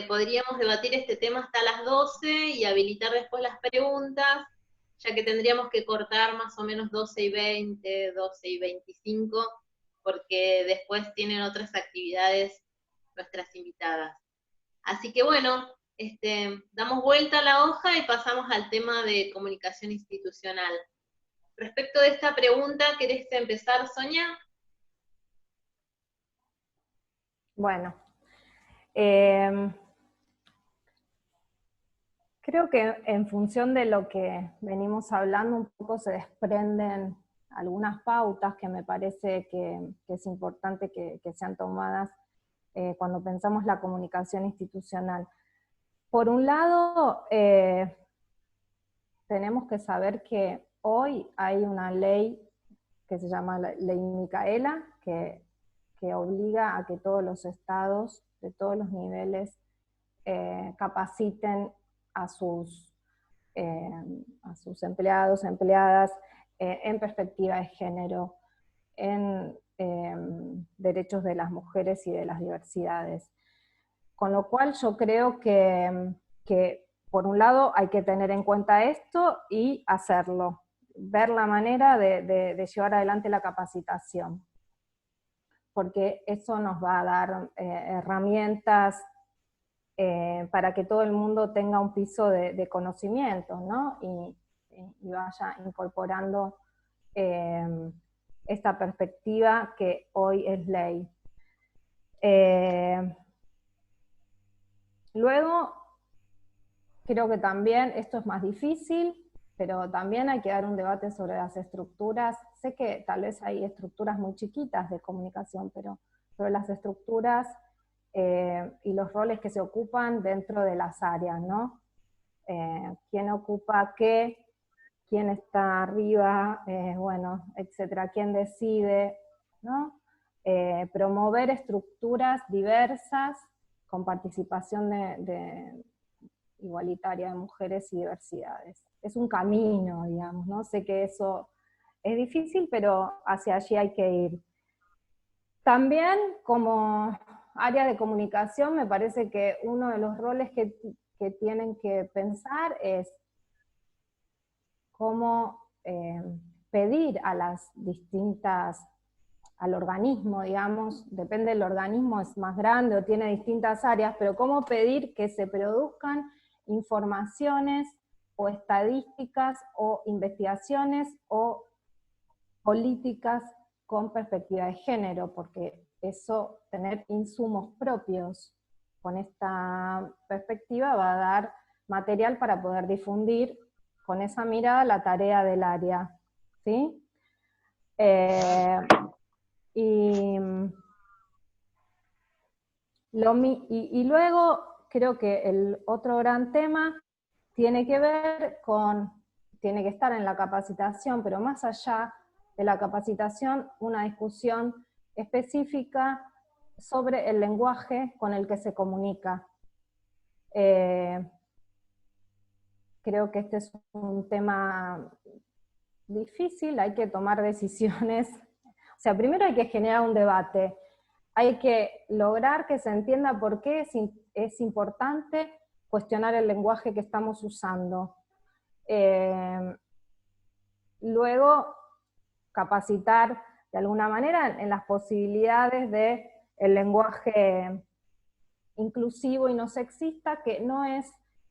podríamos debatir este tema hasta las 12 y habilitar después las preguntas, ya que tendríamos que cortar más o menos 12:20, 12:25, porque después tienen otras actividades nuestras invitadas. Así que bueno, damos vuelta a la hoja y pasamos al tema de comunicación institucional. Respecto de esta pregunta, ¿querés empezar, Sonia? Bueno, creo que en función de lo que venimos hablando, un poco se desprenden algunas pautas que me parece que es importante que sean tomadas cuando pensamos la comunicación institucional. Por un lado, tenemos que saber que hoy hay una ley que se llama la Ley Micaela, que obliga a que todos los estados, de todos los niveles, capaciten a sus empleados, empleadas, en perspectiva de género, en derechos de las mujeres y de las diversidades. Con lo cual yo creo que por un lado hay que tener en cuenta esto y hacerlo, ver la manera de llevar adelante la capacitación, porque eso nos va a dar herramientas para que todo el mundo tenga un piso de conocimiento, ¿no? Y vaya incorporando esta perspectiva que hoy es ley. Luego, creo que también esto es más difícil, pero también hay que dar un debate sobre las estructuras. Sé que tal vez hay estructuras muy chiquitas de comunicación, pero sobre las estructuras y los roles que se ocupan dentro de las áreas, ¿no? ¿Quién ocupa qué? ¿Quién está arriba? Bueno, etcétera. ¿Quién decide? ¿No? Promover estructuras diversas con participación igualitaria de mujeres y diversidades. Es un camino, digamos, ¿no? Sé que eso es difícil, pero hacia allí hay que ir. También, como área de comunicación, me parece que uno de los roles que tienen que pensar es cómo pedir a las distintas, al organismo, digamos, depende del organismo, es más grande o tiene distintas áreas, pero cómo pedir que se produzcan informaciones o estadísticas o investigaciones o políticas con perspectiva de género, porque eso, tener insumos propios con esta perspectiva va a dar material para poder difundir con esa mirada la tarea del área, ¿sí? Y luego creo que el otro gran tema tiene que ver con, tiene que estar en la capacitación, pero más allá de la capacitación, una discusión específica sobre el lenguaje con el que se comunica. Creo que este es un tema difícil, hay que tomar decisiones. O sea, primero hay que generar un debate, hay que lograr que se entienda por qué es importante cuestionar el lenguaje que estamos usando. Luego, capacitar de alguna manera en las posibilidades del lenguaje inclusivo y no sexista, que no es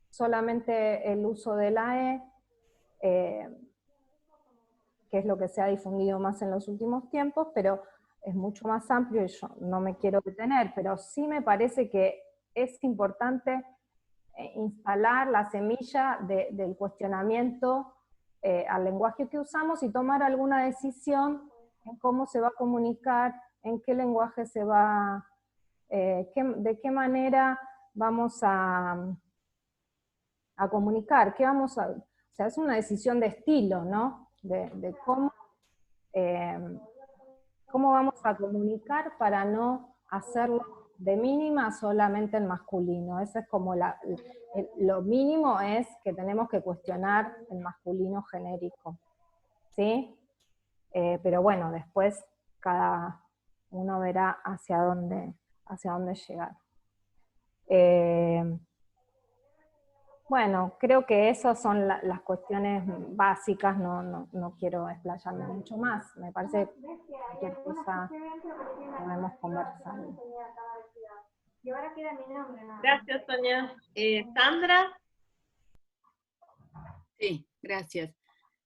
solamente el uso de la E, que es lo que se ha difundido más en los últimos tiempos, pero es mucho más amplio y yo no me quiero detener, pero sí me parece que es importante instalar la semilla del cuestionamiento al lenguaje que usamos y tomar alguna decisión en cómo se va a comunicar, en qué lenguaje se va, de qué manera vamos a comunicar, qué vamos a, o sea, es una decisión de estilo, ¿no? De cómo vamos a comunicar para no hacerlo de mínima solamente el masculino. Eso es como lo mínimo es que tenemos que cuestionar el masculino genérico, ¿sí? Pero bueno, después cada uno verá hacia dónde llegar. Bueno, creo que esas son las cuestiones básicas, no quiero explayarme mucho más. Me parece que cualquier cosa podemos conversar. Gracias, Sonia. Sandra. Sí, gracias.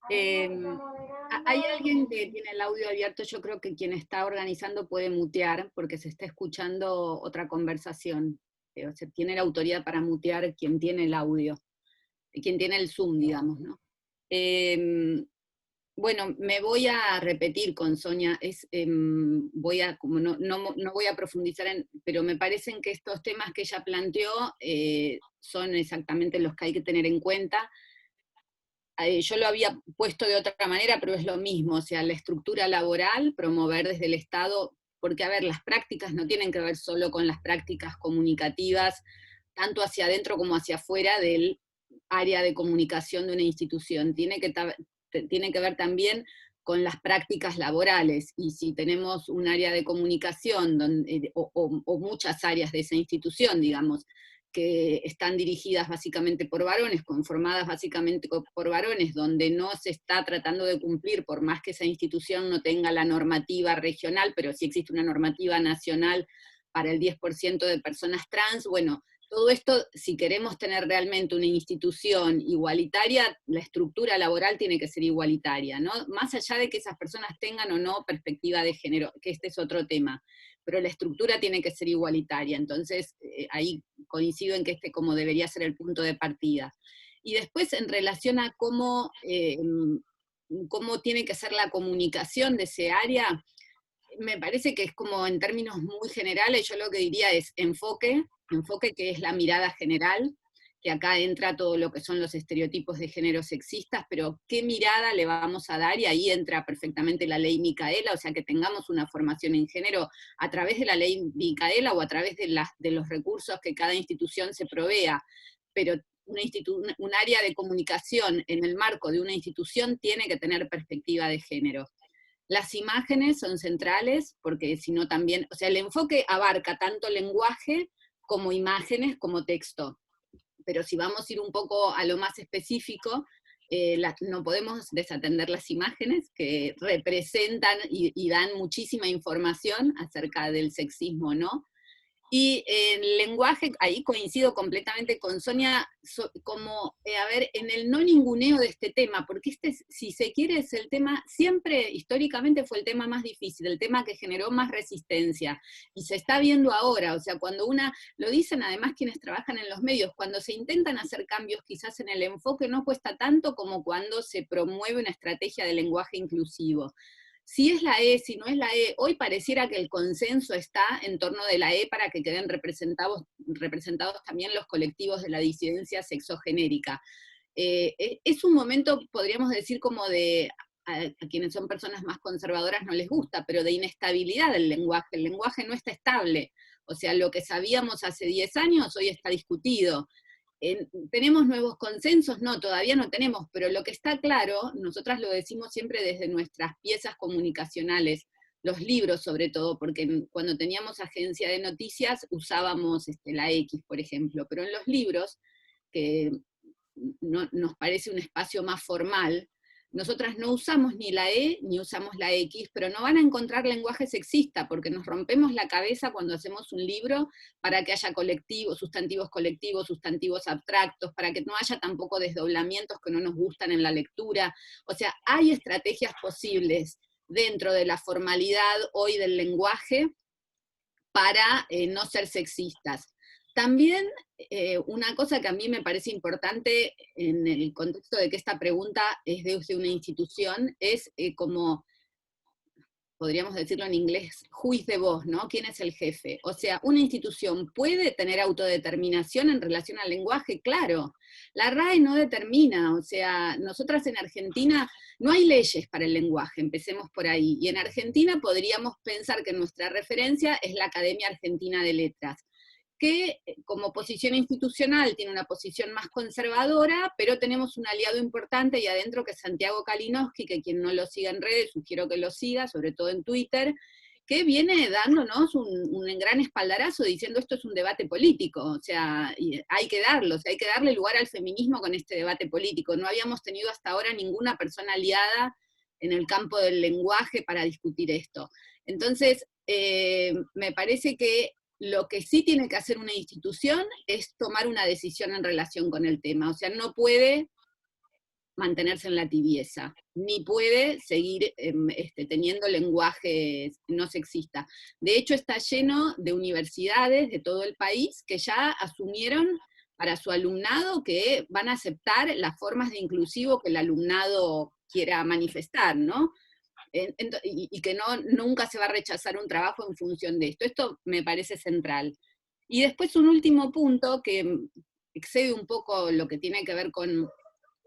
Hay alguien que tiene el audio abierto, yo creo que quien está organizando puede mutear, porque se está escuchando otra conversación. O sea, tiene la autoridad para mutear quien tiene el audio, quien tiene el Zoom, digamos, ¿no? Bueno, me voy a repetir con Sonia, como no voy a profundizar pero me parecen que estos temas que ella planteó son exactamente los que hay que tener en cuenta. Yo lo había puesto de otra manera, pero es lo mismo, o sea, la estructura laboral, promover desde el Estado, porque a ver, las prácticas no tienen que ver solo con las prácticas comunicativas, tanto hacia adentro como hacia afuera del área de comunicación de una institución, tiene que ver también con las prácticas laborales, y si tenemos un área de comunicación o muchas áreas de esa institución, digamos, que están dirigidas básicamente por varones, conformadas básicamente por varones, donde no se está tratando de cumplir, por más que esa institución no tenga la normativa regional, pero sí existe una normativa nacional para el 10% de personas trans, bueno, todo esto, si queremos tener realmente una institución igualitaria, la estructura laboral tiene que ser igualitaria, ¿no? Más allá de que esas personas tengan o no perspectiva de género, que este es otro tema, pero la estructura tiene que ser igualitaria. Entonces, ahí coincido en que este como debería ser el punto de partida. Y después, en relación a cómo tiene que ser la comunicación de ese área, me parece que es como en términos muy generales, yo lo que diría es enfoque que es la mirada general, que acá entra todo lo que son los estereotipos de género sexistas, pero qué mirada le vamos a dar, y ahí entra perfectamente la ley Micaela, o sea, que tengamos una formación en género a través de la ley Micaela o a través de los recursos que cada institución se provea, pero un área de comunicación en el marco de una institución tiene que tener perspectiva de género. Las imágenes son centrales, porque si no también, o sea, el enfoque abarca tanto lenguaje como imágenes, como texto. Pero si vamos a ir un poco a lo más específico, no podemos desatender las imágenes que representan y dan muchísima información acerca del sexismo, ¿no? Y el lenguaje, ahí coincido completamente con Sonia, a ver, en el no ninguneo de este tema, porque si se quiere, es el tema, siempre históricamente fue el tema más difícil, el tema que generó más resistencia, y se está viendo ahora, o sea, cuando lo dicen además quienes trabajan en los medios, cuando se intentan hacer cambios quizás en el enfoque no cuesta tanto como cuando se promueve una estrategia de lenguaje inclusivo. Si es la E, si no es la E, hoy pareciera que el consenso está en torno de la E para que queden representados también los colectivos de la disidencia sexogenérica. Es un momento, podríamos decir, como a quienes son personas más conservadoras no les gusta, pero de inestabilidad del lenguaje. El lenguaje no está estable. O sea, lo que sabíamos hace 10 años hoy está discutido. ¿Tenemos nuevos consensos? No, todavía no tenemos, pero lo que está claro, nosotras lo decimos siempre desde nuestras piezas comunicacionales, los libros sobre todo, porque cuando teníamos agencia de noticias usábamos la X, por ejemplo, pero en los libros, que nos parece un espacio más formal, nosotras no usamos ni la E ni usamos la X, pero no van a encontrar lenguaje sexista, porque nos rompemos la cabeza cuando hacemos un libro para que haya sustantivos abstractos, para que no haya tampoco desdoblamientos que no nos gustan en la lectura. O sea, hay estrategias posibles dentro de la formalidad hoy del lenguaje para no ser sexistas. También una cosa que a mí me parece importante en el contexto de que esta pregunta es de una institución, es como, podríamos decirlo en inglés, who is the boss, ¿no? ¿Quién es el jefe? O sea, ¿una institución puede tener autodeterminación en relación al lenguaje? Claro, la RAE no determina, o sea, nosotras en Argentina no hay leyes para el lenguaje, empecemos por ahí, y en Argentina podríamos pensar que nuestra referencia es la Academia Argentina de Letras, que como posición institucional tiene una posición más conservadora, pero tenemos un aliado importante ahí adentro que es Santiago Kalinowski, que quien no lo siga en redes, sugiero que lo siga, sobre todo en Twitter, que viene dándonos un gran espaldarazo diciendo esto es un debate político, o sea, hay que darle lugar al feminismo con este debate político. No habíamos tenido hasta ahora ninguna persona aliada en el campo del lenguaje para discutir esto. Entonces, me parece que lo que sí tiene que hacer una institución es tomar una decisión en relación con el tema. O sea, no puede mantenerse en la tibieza, ni puede seguir teniendo lenguaje no sexista. De hecho, está lleno de universidades de todo el país que ya asumieron para su alumnado que van a aceptar las formas de inclusivo que el alumnado quiera manifestar, ¿no? Y que nunca se va a rechazar un trabajo en función de esto. Esto me parece central. Y después un último punto que excede un poco lo que tiene que ver con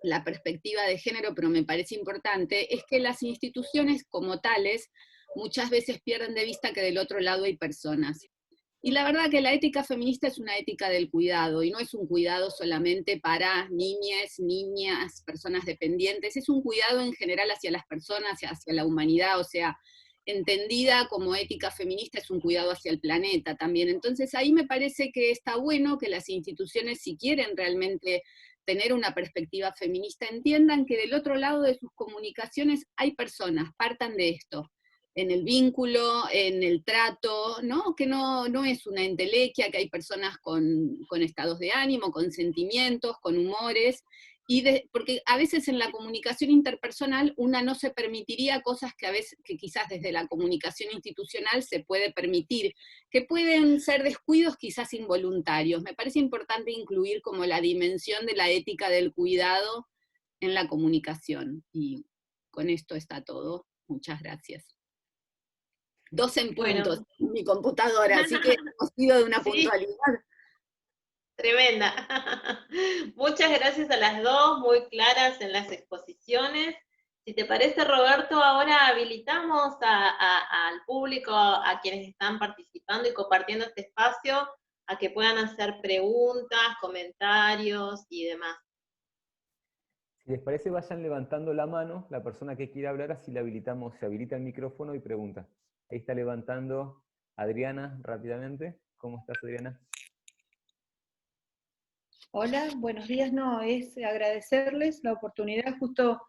la perspectiva de género, pero me parece importante, es que las instituciones como tales muchas veces pierden de vista que del otro lado hay personas. Y la verdad que la ética feminista es una ética del cuidado, y no es un cuidado solamente para niñas, personas dependientes, es un cuidado en general hacia las personas, hacia la humanidad, o sea, entendida como ética feminista es un cuidado hacia el planeta también. Entonces ahí me parece que está bueno que las instituciones, si quieren realmente tener una perspectiva feminista, entiendan que del otro lado de sus comunicaciones hay personas, partan de esto, en el vínculo, en el trato, ¿no? Que no es una entelequia, que hay personas con estados de ánimo, con sentimientos, con humores, porque a veces en la comunicación interpersonal una no se permitiría cosas que a veces, que quizás desde la comunicación institucional se puede permitir, que pueden ser descuidos quizás involuntarios. Me parece importante incluir como la dimensión de la ética del cuidado en la comunicación. Y con esto está todo. Muchas gracias. 2 en puntos en mi computadora, así que hemos sido de una puntualidad. Tremenda. Muchas gracias a las dos, muy claras en las exposiciones. Si te parece, Roberto, ahora habilitamos al público, a quienes están participando y compartiendo este espacio, a que puedan hacer preguntas, comentarios y demás. Si les parece, vayan levantando la mano, la persona que quiera hablar, así le habilitamos, se habilita el micrófono y pregunta. Ahí está levantando Adriana rápidamente. ¿Cómo estás, Adriana? Hola, buenos días. No, es agradecerles la oportunidad. Justo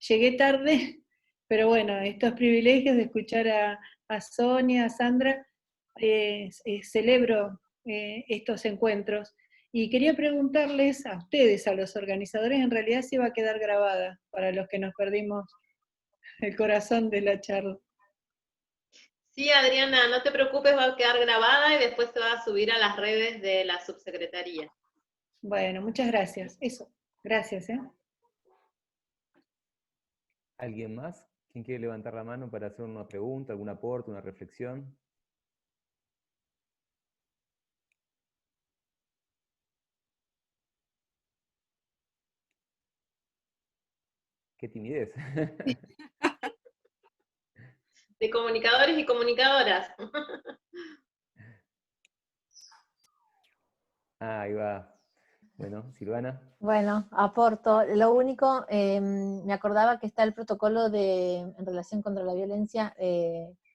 llegué tarde, pero bueno, estos privilegios de escuchar a Sonia, a Sandra, celebro estos encuentros. Y quería preguntarles a ustedes, a los organizadores, en realidad si va a quedar grabada, para los que nos perdimos el corazón de la charla. Sí, Adriana, no te preocupes, va a quedar grabada y después se va a subir a las redes de la subsecretaría. Bueno, muchas gracias. Eso, gracias. ¿Alguien más? ¿Quién quiere levantar la mano para hacer una pregunta, algún aporte, una reflexión? ¡Qué timidez! De comunicadores y comunicadoras. Ahí va. Bueno, Silvana. Bueno, aporto. Lo único, me acordaba que está el protocolo en relación contra la violencia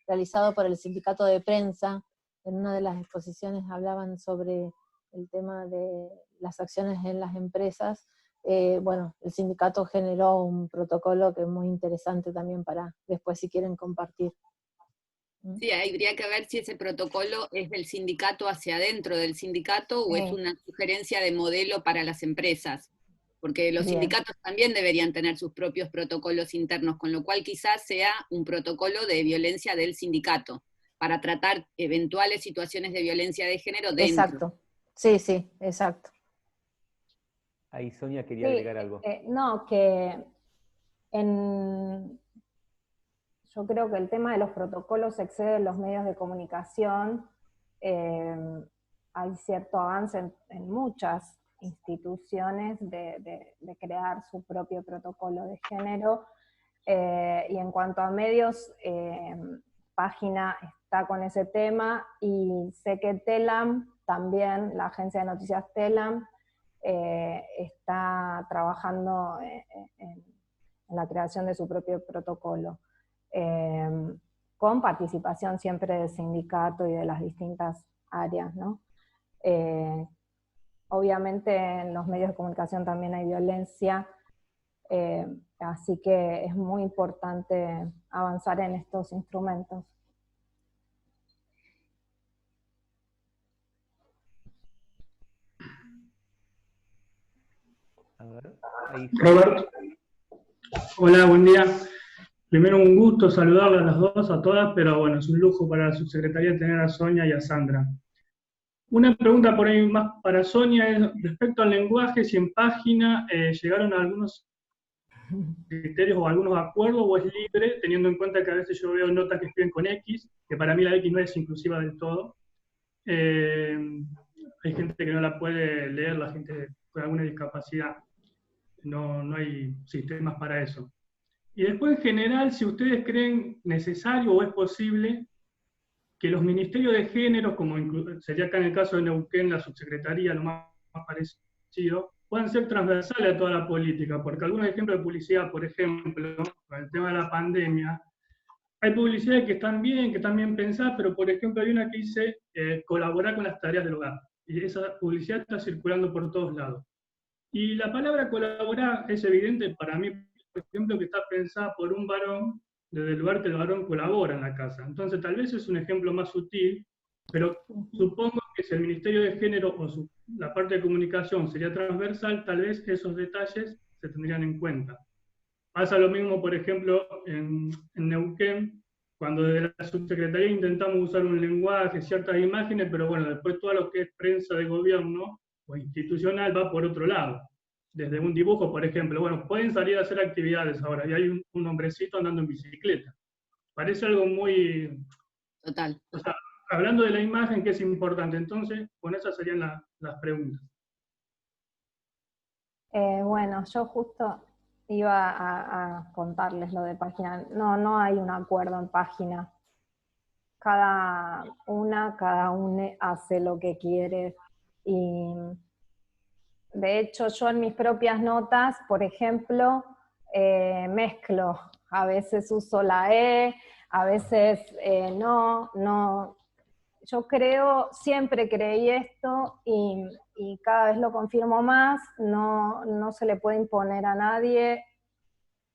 realizado por el sindicato de prensa. En una de las exposiciones hablaban sobre el tema de las acciones en las empresas. Bueno, el sindicato generó un protocolo que es muy interesante también para después si quieren compartir. Sí, habría que ver si ese protocolo es del sindicato hacia adentro del sindicato o es una sugerencia de modelo para las empresas, porque los sindicatos también deberían tener sus propios protocolos internos, con lo cual quizás sea un protocolo de violencia del sindicato, para tratar eventuales situaciones de violencia de género dentro. Exacto, sí, sí, exacto. Ahí Sonia quería agregar algo. No, que yo creo que el tema de los protocolos excede los medios de comunicación. Hay cierto avance en muchas instituciones de crear su propio protocolo de género. Y en cuanto a medios, Página está con ese tema, y sé que TELAM también, la agencia de noticias TELAM, está trabajando en la creación de su propio protocolo. Con participación siempre del sindicato y de las distintas áreas, ¿no? Obviamente en los medios de comunicación también hay violencia, así que es muy importante avanzar en estos instrumentos. A ver, ahí. Robert, hola, buen día. Primero un gusto saludarlas a las dos, a todas, pero bueno, es un lujo para la subsecretaría tener a Sonia y a Sandra. Una pregunta por ahí más para Sonia es respecto al lenguaje, si en Página llegaron a algunos criterios o algunos acuerdos, o es libre, teniendo en cuenta que a veces yo veo notas que escriben con X, que para mí la X no es inclusiva del todo. Hay gente que no la puede leer, la gente con alguna discapacidad. No hay sistemas para eso. Y después, en general, si ustedes creen necesario o es posible que los ministerios de género, como sería acá en el caso de Neuquén, la subsecretaría, lo más parecido, puedan ser transversales a toda la política, porque algunos ejemplos de publicidad, por ejemplo, con el tema de la pandemia, hay publicidades que están bien pensadas, pero por ejemplo hay una que dice colaborar con las tareas del hogar, y esa publicidad está circulando por todos lados. Y la palabra colaborar es evidente para mí, por ejemplo, que está pensada por un varón, desde el lugar que el varón colabora en la casa. Entonces tal vez es un ejemplo más sutil, pero supongo que si el Ministerio de Género o la parte de comunicación sería transversal, tal vez esos detalles se tendrían en cuenta. Pasa lo mismo, por ejemplo, en Neuquén, cuando desde la subsecretaría intentamos usar un lenguaje, ciertas imágenes, pero bueno, después todo lo que es prensa de gobierno o institucional va por otro lado. Desde un dibujo, por ejemplo, bueno, pueden salir a hacer actividades ahora, y hay un hombrecito andando en bicicleta. Parece algo muy... Total. O sea, hablando de la imagen, que es importante, entonces, con esas serían las preguntas. Bueno, yo justo iba a contarles lo de página. No hay un acuerdo en página. Cada uno hace lo que quiere. Y de hecho, yo en mis propias notas, por ejemplo, mezclo. A veces uso la E, a veces no. Yo siempre creí esto y cada vez lo confirmo más, no se le puede imponer a nadie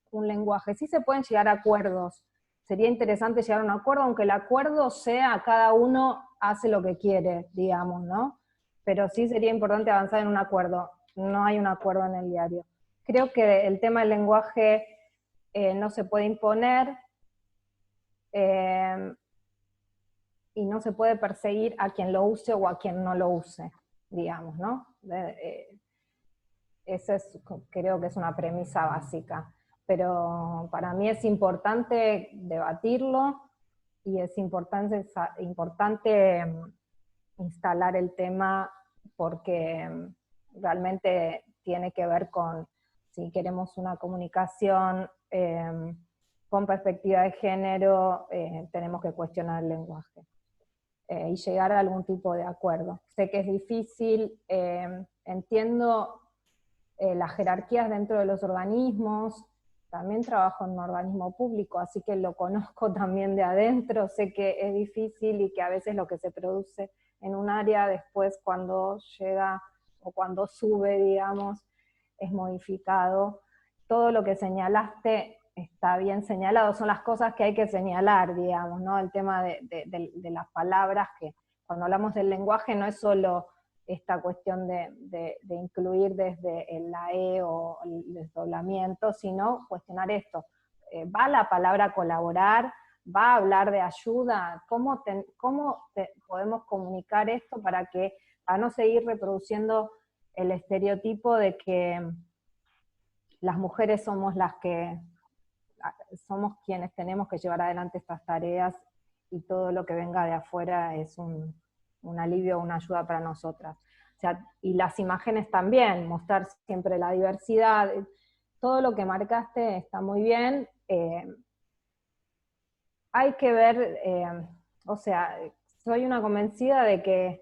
un lenguaje. Sí se pueden llegar a acuerdos. Sería interesante llegar a un acuerdo, aunque el acuerdo sea cada uno hace lo que quiere, digamos, ¿no? Pero sí sería importante avanzar en un acuerdo. No hay un acuerdo en el diario. Creo que el tema del lenguaje no se puede imponer, y no se puede perseguir a quien lo use o a quien no lo use, digamos, ¿no? Eso creo que es una premisa básica. Pero para mí es importante debatirlo y es importante instalar el tema porque realmente tiene que ver con si queremos una comunicación con perspectiva de género, tenemos que cuestionar el lenguaje. Y llegar a algún tipo de acuerdo. Sé que es difícil, entiendo las jerarquías dentro de los organismos, también trabajo en un organismo público, así que lo conozco también de adentro, sé que es difícil y que a veces lo que se produce en un área después cuando llega o cuando sube, digamos, es modificado. Todo lo que señalaste está bien señalado, son las cosas que hay que señalar, digamos, ¿no? El tema de las palabras, que cuando hablamos del lenguaje no es solo esta cuestión de incluir desde la E o el desdoblamiento, sino cuestionar esto. ¿Va la palabra colaborar? ¿Va a hablar de ayuda? ¿Cómo podemos comunicar esto para no seguir reproduciendo el estereotipo de que las mujeres somos quienes tenemos que llevar adelante estas tareas y todo lo que venga de afuera es un alivio o una ayuda para nosotras? O sea, y las imágenes también, mostrar siempre la diversidad, todo lo que marcaste está muy bien. Hay que ver, o sea, soy una convencida de que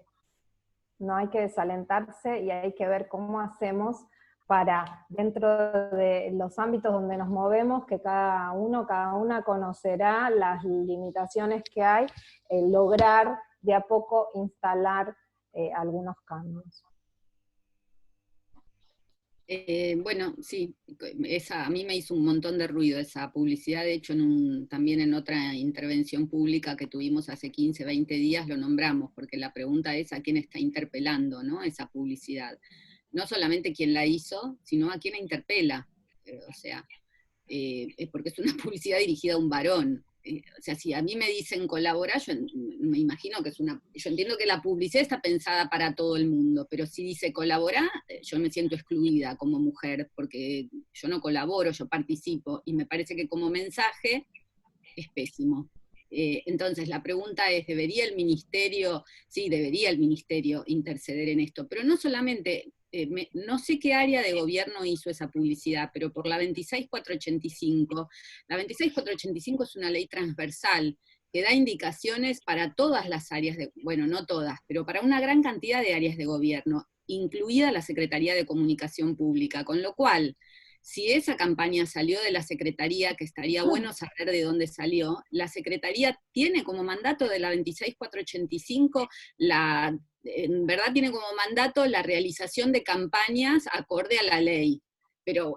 no hay que desalentarse y hay que ver cómo hacemos para, dentro de los ámbitos donde nos movemos, que cada una conocerá las limitaciones que hay, lograr de a poco instalar algunos cambios. Bueno, sí, a mí me hizo un montón de ruido esa publicidad, de hecho también en otra intervención pública que tuvimos hace 15, 20 días lo nombramos, porque la pregunta es a quién está interpelando, ¿no? Esa publicidad. No solamente quién la hizo, sino a quién la interpela, o sea, porque es una publicidad dirigida a un varón. O sea, si a mí me dicen colaborar, yo me imagino que yo entiendo que la publicidad está pensada para todo el mundo, pero si dice colaborar, yo me siento excluida como mujer, porque yo no colaboro, yo participo, y me parece que como mensaje es pésimo. Entonces la pregunta es, ¿debería el ministerio? Sí, debería el ministerio interceder en esto, pero no solamente... no sé qué área de gobierno hizo esa publicidad, pero por la 26485. La 26485 es una ley transversal que da indicaciones para todas las áreas bueno, no todas, pero para una gran cantidad de áreas de gobierno, incluida la Secretaría de Comunicación Pública, con lo cual, si esa campaña salió de la Secretaría, que estaría bueno saber de dónde salió, la Secretaría tiene como mandato de la 26485 en verdad tiene como mandato la realización de campañas acorde a la ley, pero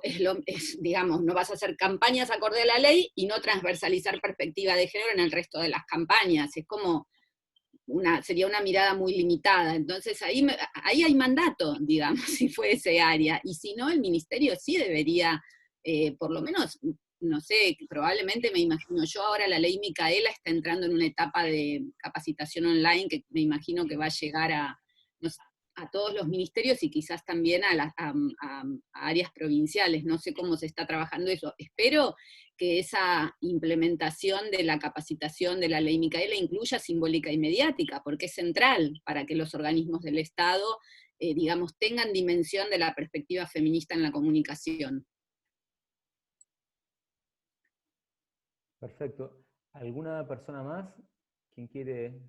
digamos, no vas a hacer campañas acorde a la ley y no transversalizar perspectiva de género en el resto de las campañas, es como, sería una mirada muy limitada. Entonces ahí hay mandato, digamos, si fue ese área. Y si no, el ministerio sí debería, por lo menos, no sé, probablemente me imagino yo, ahora la ley Micaela está entrando en una etapa de capacitación online que me imagino que va a llegar no sé, a todos los ministerios y quizás también a áreas provinciales. No sé cómo se está trabajando eso. Espero que esa implementación de la capacitación de la ley Micaela incluya simbólica y mediática, porque es central para que los organismos del Estado, digamos, tengan dimensión de la perspectiva feminista en la comunicación. Perfecto. ¿Alguna persona más? ¿Quién quiere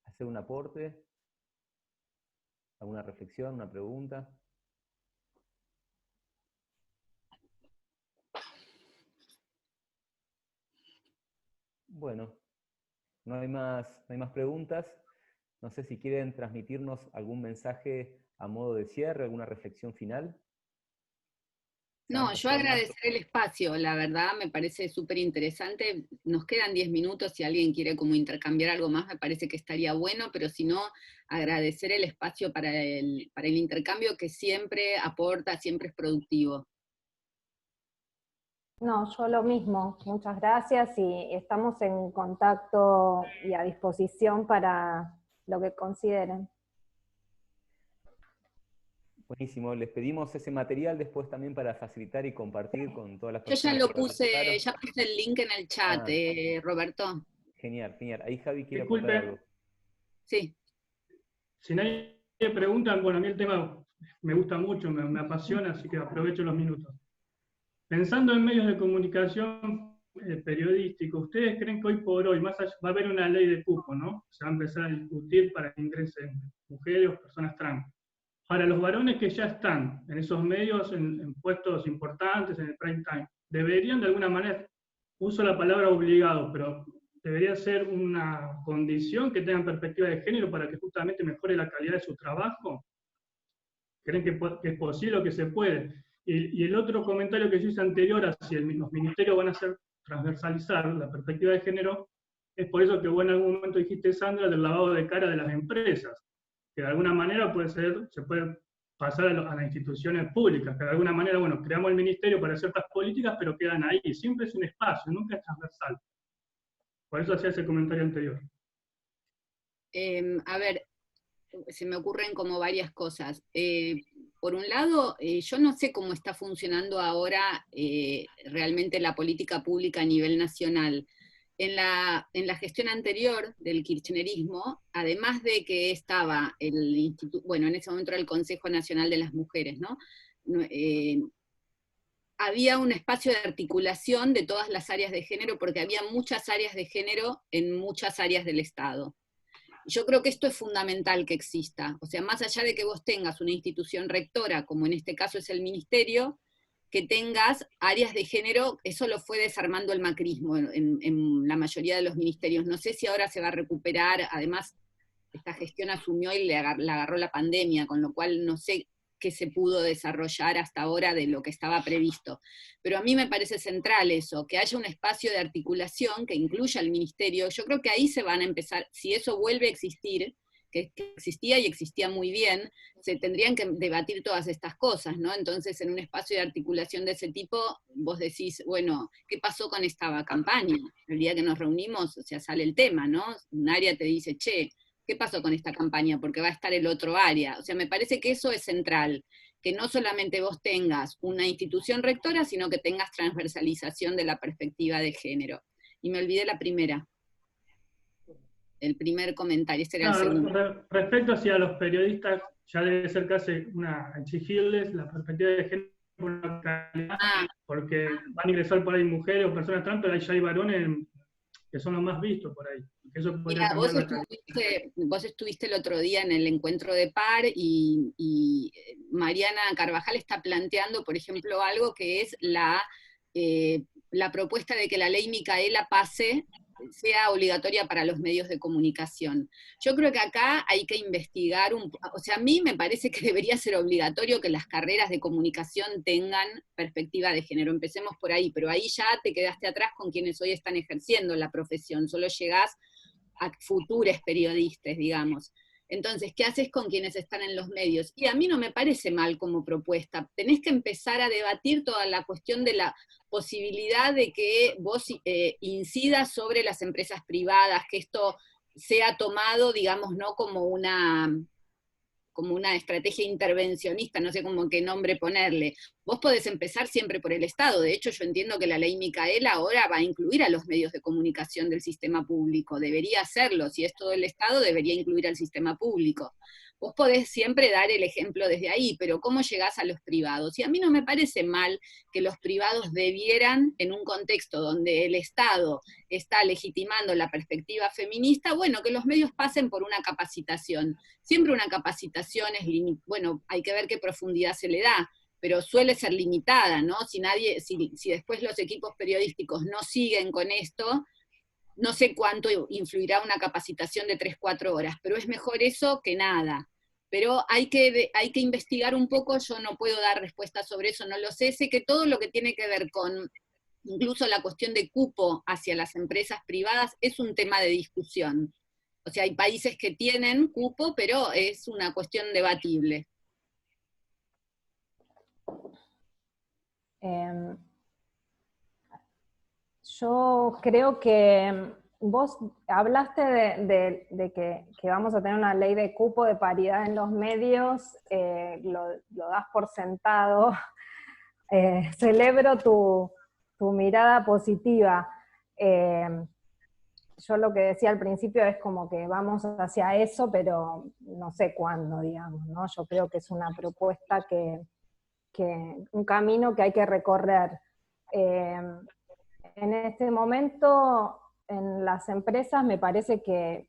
hacer un aporte? ¿Alguna reflexión, una pregunta? Bueno, no hay más preguntas. No sé si quieren transmitirnos algún mensaje a modo de cierre, alguna reflexión final. No, yo agradecer el espacio, la verdad me parece súper interesante. Nos quedan 10 minutos, si alguien quiere como intercambiar algo más, me parece que estaría bueno, pero si no, agradecer el espacio para el intercambio que siempre aporta, siempre es productivo. No, yo lo mismo. Muchas gracias y estamos en contacto y a disposición para lo que consideren. Buenísimo, les pedimos ese material después también para facilitar y compartir con todas las Yo personas. ya lo puse, ya puse el link en el chat, Roberto. Genial, genial. Ahí Javi quiere Disculpe. aportar algo. Sí. Si nadie pregunta, bueno, a mí el tema me gusta mucho, me apasiona, así que aprovecho los minutos. Pensando en medios de comunicación periodísticos, ¿ustedes creen que hoy por hoy, más allá, va a haber una ley de cupo, ¿no? Se va a empezar a discutir para que ingresen mujeres o personas trans. Para los varones que ya están en esos medios, en puestos importantes, en el prime time, deberían de alguna manera, uso la palabra obligado, pero debería ser una condición que tengan perspectiva de género para que justamente mejore la calidad de su trabajo. ¿Creen que es posible o que se puede? Y el otro comentario que yo hice anterior, a si los ministerios van a hacer transversalizar la perspectiva de género, es por eso que vos en algún momento dijiste, Sandra, del lavado de cara de las empresas, que de alguna manera se puede pasar a las instituciones públicas, que de alguna manera, bueno, creamos el ministerio para ciertas políticas, pero quedan ahí, siempre es un espacio, nunca es transversal. Por eso hacía ese comentario anterior. A ver, se me ocurren como varias cosas. Por un lado, yo no sé cómo está funcionando ahora realmente la política pública a nivel nacional. En la gestión anterior del kirchnerismo, además de que estaba el instituto, bueno, en ese momento era el Consejo Nacional de las Mujeres, ¿no? Había un espacio de articulación de todas las áreas de género, porque había muchas áreas de género en muchas áreas del Estado. Yo creo que esto es fundamental que exista. O sea, más allá de que vos tengas una institución rectora, como en este caso es el ministerio, que tengas áreas de género, eso lo fue desarmando el macrismo en la mayoría de los ministerios. No sé si ahora se va a recuperar, además esta gestión asumió y la agarró la pandemia, con lo cual no sé qué se pudo desarrollar hasta ahora de lo que estaba previsto. Pero a mí me parece central eso, que haya un espacio de articulación que incluya al ministerio. Yo creo que ahí se van a empezar, si eso vuelve a existir, que existía y existía muy bien, se tendrían que debatir todas estas cosas, ¿no? Entonces, en un espacio de articulación de ese tipo, vos decís, bueno, ¿qué pasó con esta campaña? El día que nos reunimos, o sea, sale el tema, ¿no? Un área te dice, che, ¿qué pasó con esta campaña? Porque va a estar el otro área. O sea, me parece que eso es central, que no solamente vos tengas una institución rectora, sino que tengas transversalización de la perspectiva de género. Y me olvidé la primera. El primer comentario, este era el segundo. Respecto hacia los periodistas, ya debe ser casi una exigirles la perspectiva de género por una calidad, porque van a ingresar por ahí mujeres o personas trans, pero ahí ya hay varones que son los más vistos por ahí. Eso mira, vos estuviste el otro día en el encuentro de PAR y Mariana Carvajal está planteando, por ejemplo, algo que es la propuesta de que la ley Micaela sea obligatoria para los medios de comunicación. Yo creo que acá hay que investigar, o sea, a mí me parece que debería ser obligatorio que las carreras de comunicación tengan perspectiva de género. Empecemos por ahí, pero ahí ya te quedaste atrás con quienes hoy están ejerciendo la profesión, solo llegás a futuros periodistas, digamos. Entonces, ¿qué haces con quienes están en los medios? Y a mí no me parece mal como propuesta. Tenés que empezar a debatir toda la cuestión de la posibilidad de que vos incidas sobre las empresas privadas, que esto sea tomado, digamos, no como una estrategia intervencionista, no sé cómo qué nombre ponerle. Vos podés empezar siempre por el Estado. De hecho, yo entiendo que la ley Micaela ahora va a incluir a los medios de comunicación del sistema público. Debería hacerlo. Si es todo el Estado, debería incluir al sistema público. Vos podés siempre dar el ejemplo desde ahí, pero ¿cómo llegás a los privados? Y a mí no me parece mal que los privados debieran, en un contexto donde el Estado está legitimando la perspectiva feminista, bueno, que los medios pasen por una capacitación. Siempre una capacitación es, bueno, hay que ver qué profundidad se le da, pero suele ser limitada, ¿no? Si después los equipos periodísticos no siguen con esto, no sé cuánto influirá una capacitación de 3-4 horas, pero es mejor eso que nada. Pero hay que investigar un poco, yo no puedo dar respuestas sobre eso, no lo sé. Sé que todo lo que tiene que ver con incluso la cuestión de cupo hacia las empresas privadas es un tema de discusión. O sea, hay países que tienen cupo, pero es una cuestión debatible. Yo creo que vos hablaste de que vamos a tener una ley de cupo de paridad en los medios, lo das por sentado. Celebro tu mirada positiva. Yo lo que decía al principio es como que vamos hacia eso, pero no sé cuándo, digamos, ¿no? Yo creo que es una propuesta un camino que hay que recorrer. En este momento, en las empresas me parece que,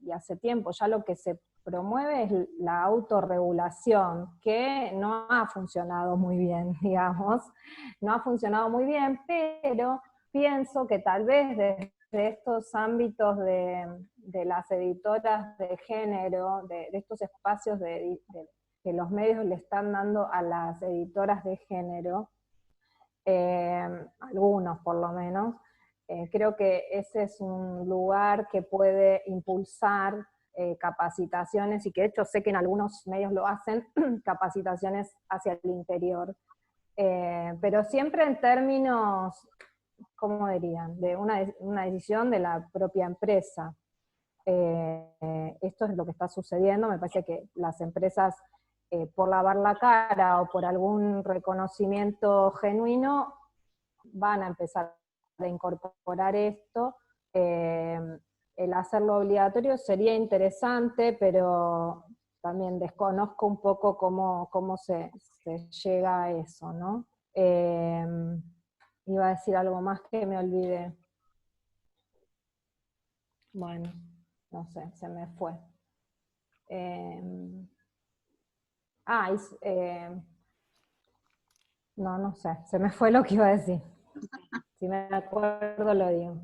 y hace tiempo ya lo que se promueve es la autorregulación, que no ha funcionado muy bien, digamos, no ha funcionado muy bien, pero pienso que tal vez desde estos ámbitos de las editoras de género, de estos espacios que los medios le están dando a las editoras de género, algunos por lo menos, creo que ese es un lugar que puede impulsar capacitaciones, y que de hecho sé que en algunos medios lo hacen, capacitaciones hacia el interior, pero siempre en términos, ¿cómo dirían?, de una decisión de la propia empresa. Esto es lo que está sucediendo. Me parece que las empresas, por lavar la cara o por algún reconocimiento genuino, van a empezar a incorporar esto. El hacerlo obligatorio sería interesante, pero también desconozco un poco cómo se llega a eso, ¿no? Iba a decir algo más que me olvidé. Bueno, no sé, se me fue. No sé, se me fue lo que iba a decir. Si me acuerdo lo digo.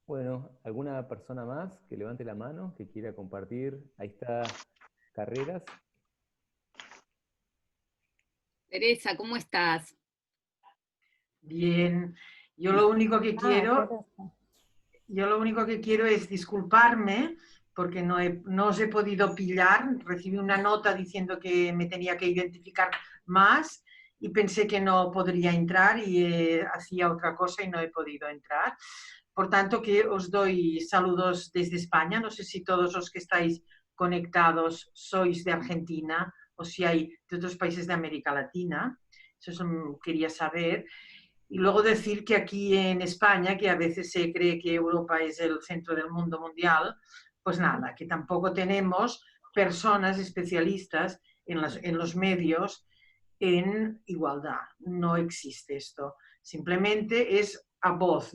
Bueno, ¿alguna persona más que levante la mano, que quiera compartir? Ahí está Carreras. Teresa, ¿cómo estás? Bien, yo lo único que quiero es disculparme porque no os he podido pillar. Recibí una nota diciendo que me tenía que identificar más y pensé que no podría entrar y hacía otra cosa y no he podido entrar. Por tanto, que os doy saludos desde España. No sé si todos los que estáis conectados sois de Argentina o si hay de otros países de América Latina. Eso quería saber. Y luego decir que aquí en España, que a veces se cree que Europa es el centro del mundo mundial, pues nada, que tampoco tenemos personas especialistas en los medios en igualdad. No existe esto. Simplemente es a voz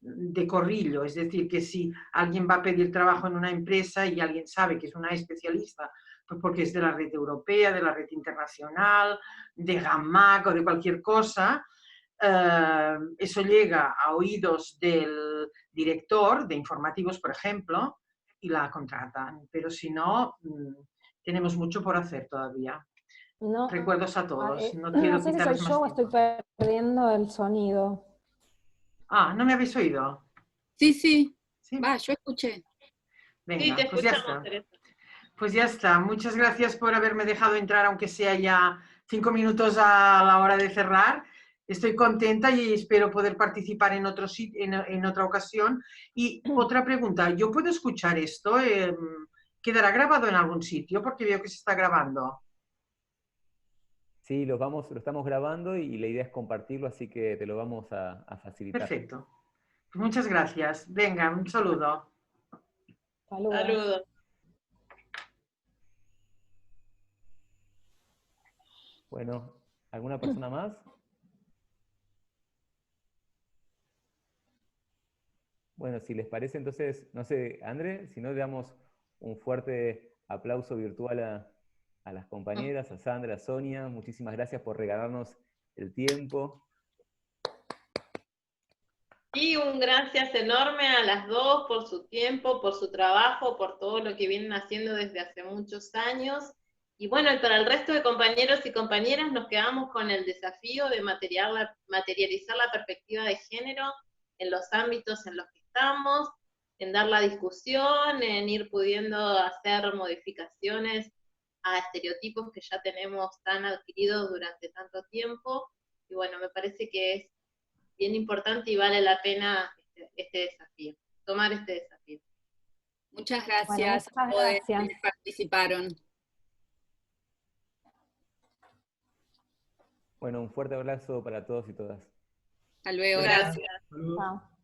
de corrillo, es decir, que si alguien va a pedir trabajo en una empresa y alguien sabe que es una especialista, pues porque es de la red europea, de la red internacional, de GAMAC o de cualquier cosa, eso llega a oídos del director de informativos, por ejemplo, y la contratan. Pero si no, tenemos mucho por hacer todavía. No, Recuerdos a todos. No no quiero sé si soy quitaros yo o más estoy tiempo. perdiendo el sonido. Ah, ¿no me habéis oído? Sí, sí. ¿Sí? Va, yo escuché. Sí, Venga, te pues ya escuchamos, está. Teresa. Pues ya está. Muchas gracias por haberme dejado entrar, aunque sea ya 5 minutos a la hora de cerrar. Estoy contenta y espero poder participar en otro en otra ocasión. Y otra pregunta, ¿yo puedo escuchar esto? ¿Quedará grabado en algún sitio? Porque veo que se está grabando. Sí, lo estamos grabando y la idea es compartirlo, así que te lo vamos a facilitar. Perfecto. Pues muchas gracias. Venga, un saludo. Saludos. Saludos. Bueno, ¿alguna persona más? Bueno, si les parece, entonces, no sé, André, si no, le damos un fuerte aplauso virtual a las compañeras, a Sandra, a Sonia. Muchísimas gracias por regalarnos el tiempo. Y un gracias enorme a las dos por su tiempo, por su trabajo, por todo lo que vienen haciendo desde hace muchos años. Y bueno, y para el resto de compañeros y compañeras nos quedamos con el desafío de materializar la perspectiva de género en los ámbitos en los que estamos, en dar la discusión, en ir pudiendo hacer modificaciones a estereotipos que ya tenemos tan adquiridos durante tanto tiempo. Y bueno, me parece que es bien importante y vale la pena este desafío, tomar este desafío. Muchas Bueno, gracias a muchas todos gracias. que participaron. Bueno, un fuerte abrazo para todos y todas. Hasta luego, Gracias. gracias. Saludos. Chao.